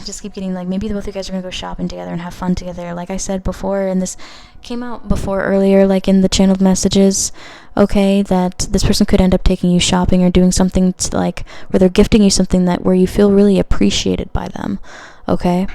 just keep getting, like, maybe the both of you guys are gonna go shopping together and have fun together. Like I said before, and this came out before earlier, like in the channeled messages, okay, that this person could end up taking you shopping or doing something to, like, where they're gifting you something that where you feel really appreciated by them, okay?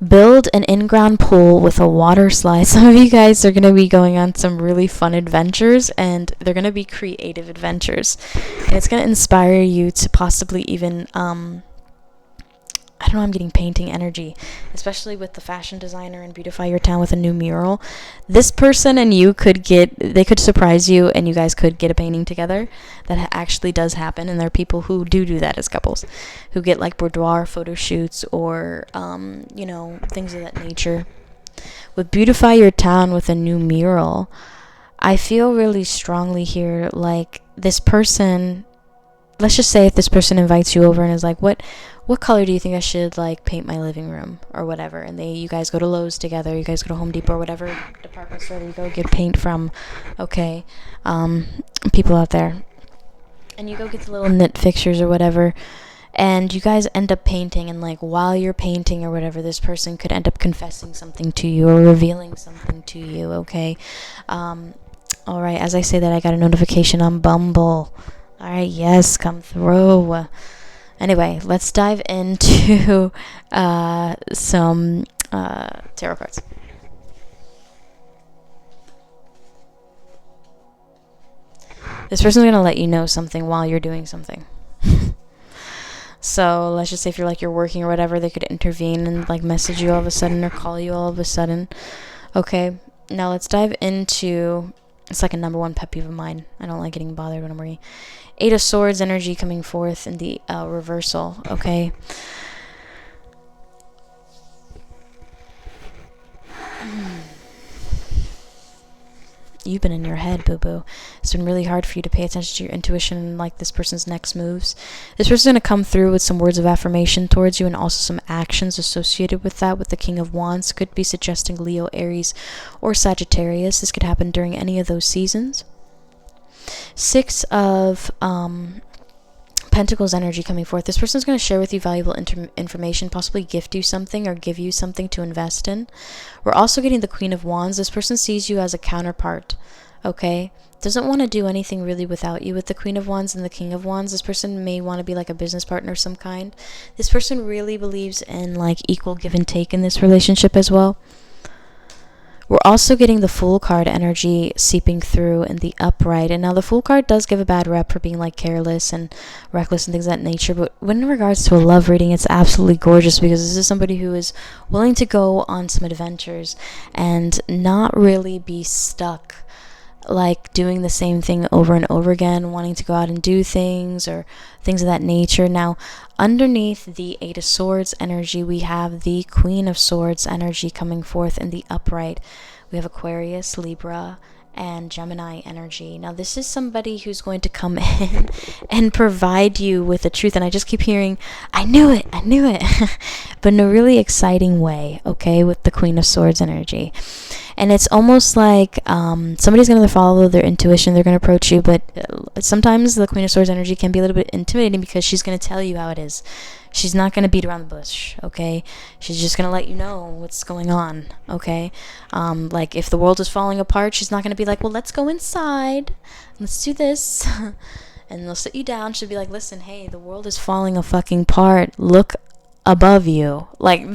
Build an in-ground pool with a water slide. Some of you guys are going to be going on some really fun adventures, and they're going to be creative adventures. And it's going to inspire you to possibly even, I don't know, I'm getting painting energy, especially with the fashion designer and Beautify Your Town with a new mural. This person and you they could surprise you, and you guys could get a painting together. That actually does happen, and there are people who do that as couples, who get like boudoir photo shoots or, things of that nature. With Beautify Your Town with a new mural, I feel really strongly here, like this person, let's just say if this person invites you over and is like, what color do you think I should, like, paint my living room or whatever, and you guys go to Lowe's together, you guys go to Home Depot or whatever department store you go get paint from, okay, people out there, and you go get the little knit fixtures or whatever, and you guys end up painting, and like while you're painting or whatever, this person could end up confessing something to you or revealing something to you, okay? Alright, as I say that, I got a notification on Bumble. Alright, yes, come through. Anyway, let's dive into some tarot cards. This person's going to let you know something while you're doing something. So let's just say if you're working or whatever, they could intervene and like message you all of a sudden or call you all of a sudden. Okay, now let's dive into, it's like a number one pet peeve of mine. I don't like getting bothered when I'm working. 8 of Swords energy coming forth in the reversal, okay? You've been in your head, boo-boo. It's been really hard for you to pay attention to your intuition and like this person's next moves. This person's going to come through with some words of affirmation towards you and also some actions associated with that. With the King of Wands, could be suggesting Leo, Aries, or Sagittarius. This could happen during any of those seasons. 6 of Pentacles energy coming forth. This person's going to share with you valuable information, possibly gift you something or give you something to invest in. We're also getting the Queen of Wands. This person sees you as a counterpart, okay? Doesn't want to do anything really without you. With the Queen of Wands and the King of Wands, this person may want to be like a business partner of some kind. This person really believes in like equal give and take in this relationship as well. We're also getting the Fool card energy seeping through in the upright. And now the Fool card does give a bad rep for being like careless and reckless and things of that nature. But when in regards to a love reading, it's absolutely gorgeous because this is somebody who is willing to go on some adventures and not really be stuck like doing the same thing over and over again, wanting to go out and do things or things of that nature. Now, underneath the 8 of Swords energy, we have the Queen of Swords energy coming forth in the upright. We have Aquarius, Libra, and Gemini energy. Now, this is somebody who's going to come in and provide you with the truth. And I just keep hearing, I knew it, but in a really exciting way, okay, with the Queen of Swords energy. And it's almost like somebody's going to follow their intuition. They're going to approach you, but sometimes the Queen of Swords energy can be a little bit intimidating because she's going to tell you how it is. She's not going to beat around the bush, okay? She's just going to let you know what's going on, okay? Like, if the world is falling apart, she's not going to be like, well, let's go inside. Let's do this. And they'll sit you down. She'll be like, listen, hey, the world is falling a fucking apart. Look above you. Like,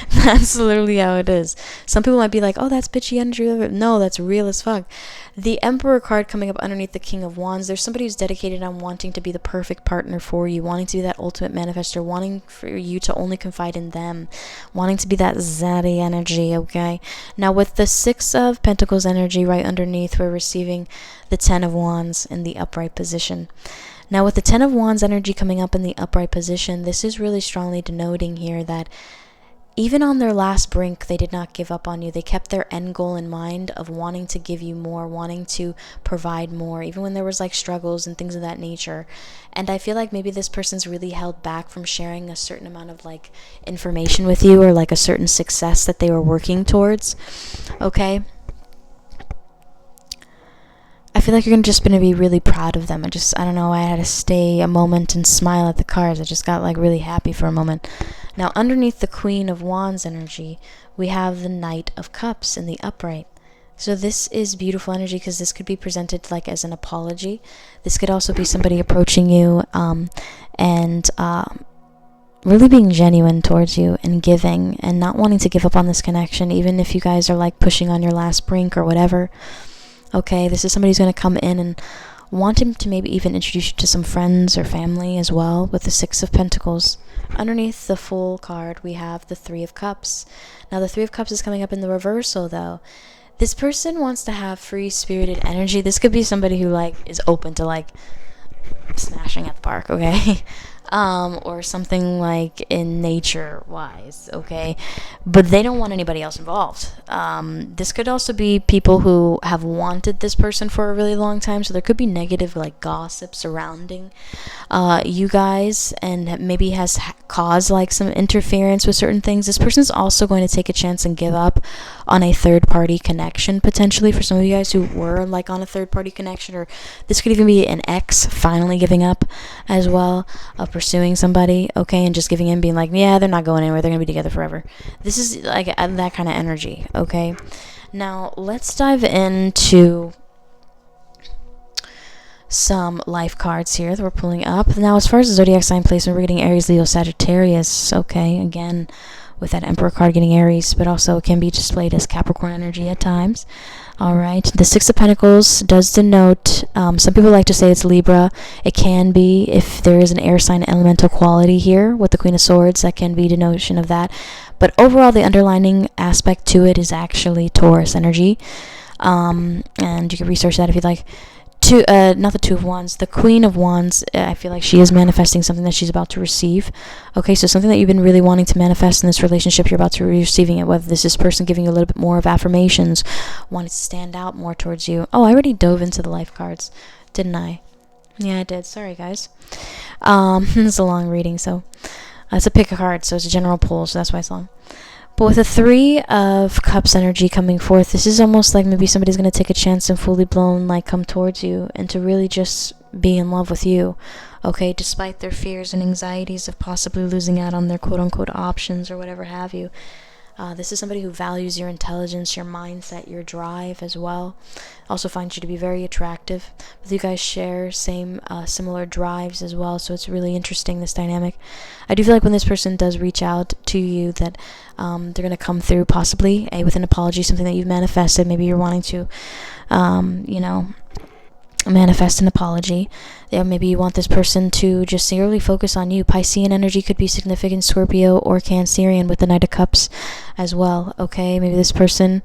that's literally how it is. Some people might be like, oh, that's bitchy energy. No, that's real as fuck. The Emperor card coming up underneath the King of Wands, there's somebody who's dedicated on wanting to be the perfect partner for you, wanting to be that ultimate manifester, wanting for you to only confide in them, wanting to be that zaddy energy, okay? Now, with the 6 of Pentacles energy right underneath, we're receiving the 10 of Wands in the upright position. Now, with the 10 of Wands energy coming up in the upright position, this is really strongly denoting here that even on their last brink, they did not give up on you. They kept their end goal in mind of wanting to give you more, wanting to provide more, even when there was like struggles and things of that nature. And I feel like maybe this person's really held back from sharing a certain amount of like information with you or like a certain success that they were working towards. Okay. I feel like you're just gonna be really proud of them. I don't know, I had to stay a moment and smile at the cards. I just got like really happy for a moment. Now, underneath the Queen of Wands energy, we have the Knight of Cups in the upright. So this is beautiful energy because this could be presented like as an apology. This could also be somebody approaching you and really being genuine towards you and giving and not wanting to give up on this connection, even if you guys are like pushing on your last brink or whatever. Okay, this is somebody who's going to come in and want him to maybe even introduce you to some friends or family as well, with the Six of Pentacles. Underneath the Fool card, we have the Three of Cups. Now, the Three of Cups is coming up in the reversal, though. This person wants to have free-spirited energy. This could be somebody who, like, is open to, like, smashing at the park, okay? Or something like in nature-wise, okay? But they don't want anybody else involved. This could also be people who have wanted this person for a really long time, so there could be negative, like, gossip surrounding you guys, and maybe has caused, like, some interference with certain things. This person's also going to take a chance and give up on a third-party connection, potentially, for some of you guys who were, like, on a third-party connection, or this could even be an ex finally giving up as well, of pursuing somebody, okay, and just giving in, being like, yeah, they're not going anywhere, they're going to be together forever. This is like that kind of energy, okay? Now, let's dive into some life cards here that we're pulling up. Now, as far as the zodiac sign placement, we're getting Aries, Leo, Sagittarius, okay, again, with that Emperor card getting Aries, but also it can be displayed as Capricorn energy at times. All right, the Six of Pentacles does denote, some people like to say it's Libra. It can be, if there is an air sign elemental quality here with the Queen of Swords, that can be denotion of that. But overall, the underlining aspect to it is actually Taurus energy. And you can research that if you'd like. Not the Two of Wands, the Queen of Wands, I feel like she is manifesting something that she's about to receive. Okay, so something that you've been really wanting to manifest in this relationship, you're about to be receiving it, whether this is person giving you a little bit more of affirmations, wanting to stand out more towards you. Oh, I already dove into the life cards, didn't I? Yeah, I did. Sorry, guys. It's a long reading, so it's a pick a card, so it's a general pull, so that's why it's long. But with the Three of Cups energy coming forth, this is almost like maybe somebody's going to take a chance and fully blown, like, come towards you and to really just be in love with you, okay, despite their fears and anxieties of possibly losing out on their quote-unquote options or whatever have you. This is somebody who values your intelligence, your mindset, your drive as well. Also finds you to be very attractive. But you guys share similar drives as well, so it's really interesting, this dynamic. I do feel like when this person does reach out to you that they're going to come through possibly with an apology, something that you've manifested. Maybe you're wanting to, manifest an apology. Maybe you want this person to just singularly focus on you. Piscean energy could be significant, Scorpio or Cancerian with the Knight of Cups as well, okay? Maybe this person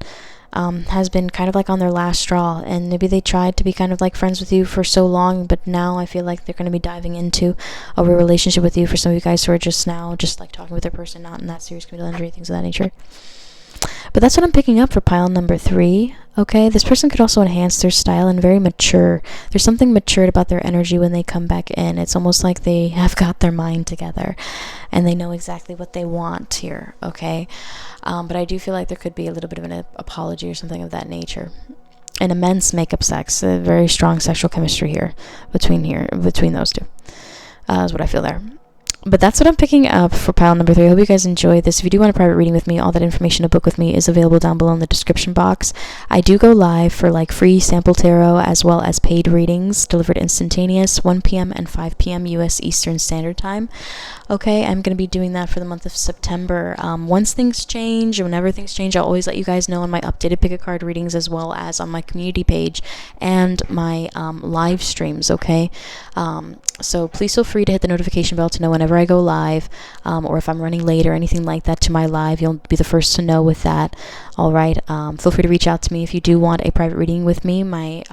has been kind of like on their last straw, and maybe they tried to be kind of like friends with you for so long, but now I feel like they're going to be diving into a real relationship with you. For some of you guys who are just now just like talking with their person, not in that serious committal energy, things of that nature. But that's what I'm picking up for pile number 3. Okay, this person could also enhance their style and very mature. There's something matured about their energy when they come back in. It's almost like they have got their mind together and they know exactly what they want here, okay? But I do feel like there could be a little bit of an apology or something of that nature. An immense makeup sex, a very strong sexual chemistry here between those two, is what I feel there. But that's what I'm picking up for pile number 3. I hope you guys enjoyed this. If you do want a private reading with me, all that information to book with me is available down below in the description box. I do go live for like free sample tarot as well as paid readings delivered instantaneous, 1 p.m. and 5 p.m. U.S. Eastern Standard Time. Okay, I'm going to be doing that for the month of September. Once things change, whenever things change, I'll always let you guys know on my updated pick a card readings as well as on my community page and my live streams, okay? So please feel free to hit the notification bell to know whenever I go live, or if I'm running late or anything like that to my live, you'll be the first to know with that. All right, feel free to reach out to me if you do want a private reading with me. My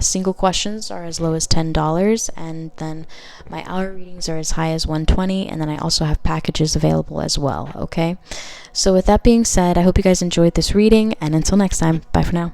single questions are as low as $10, and then my hour readings are as high as $120, and then I also have packages available as well, okay? So with that being said, I hope you guys enjoyed this reading, and until next time, bye for now.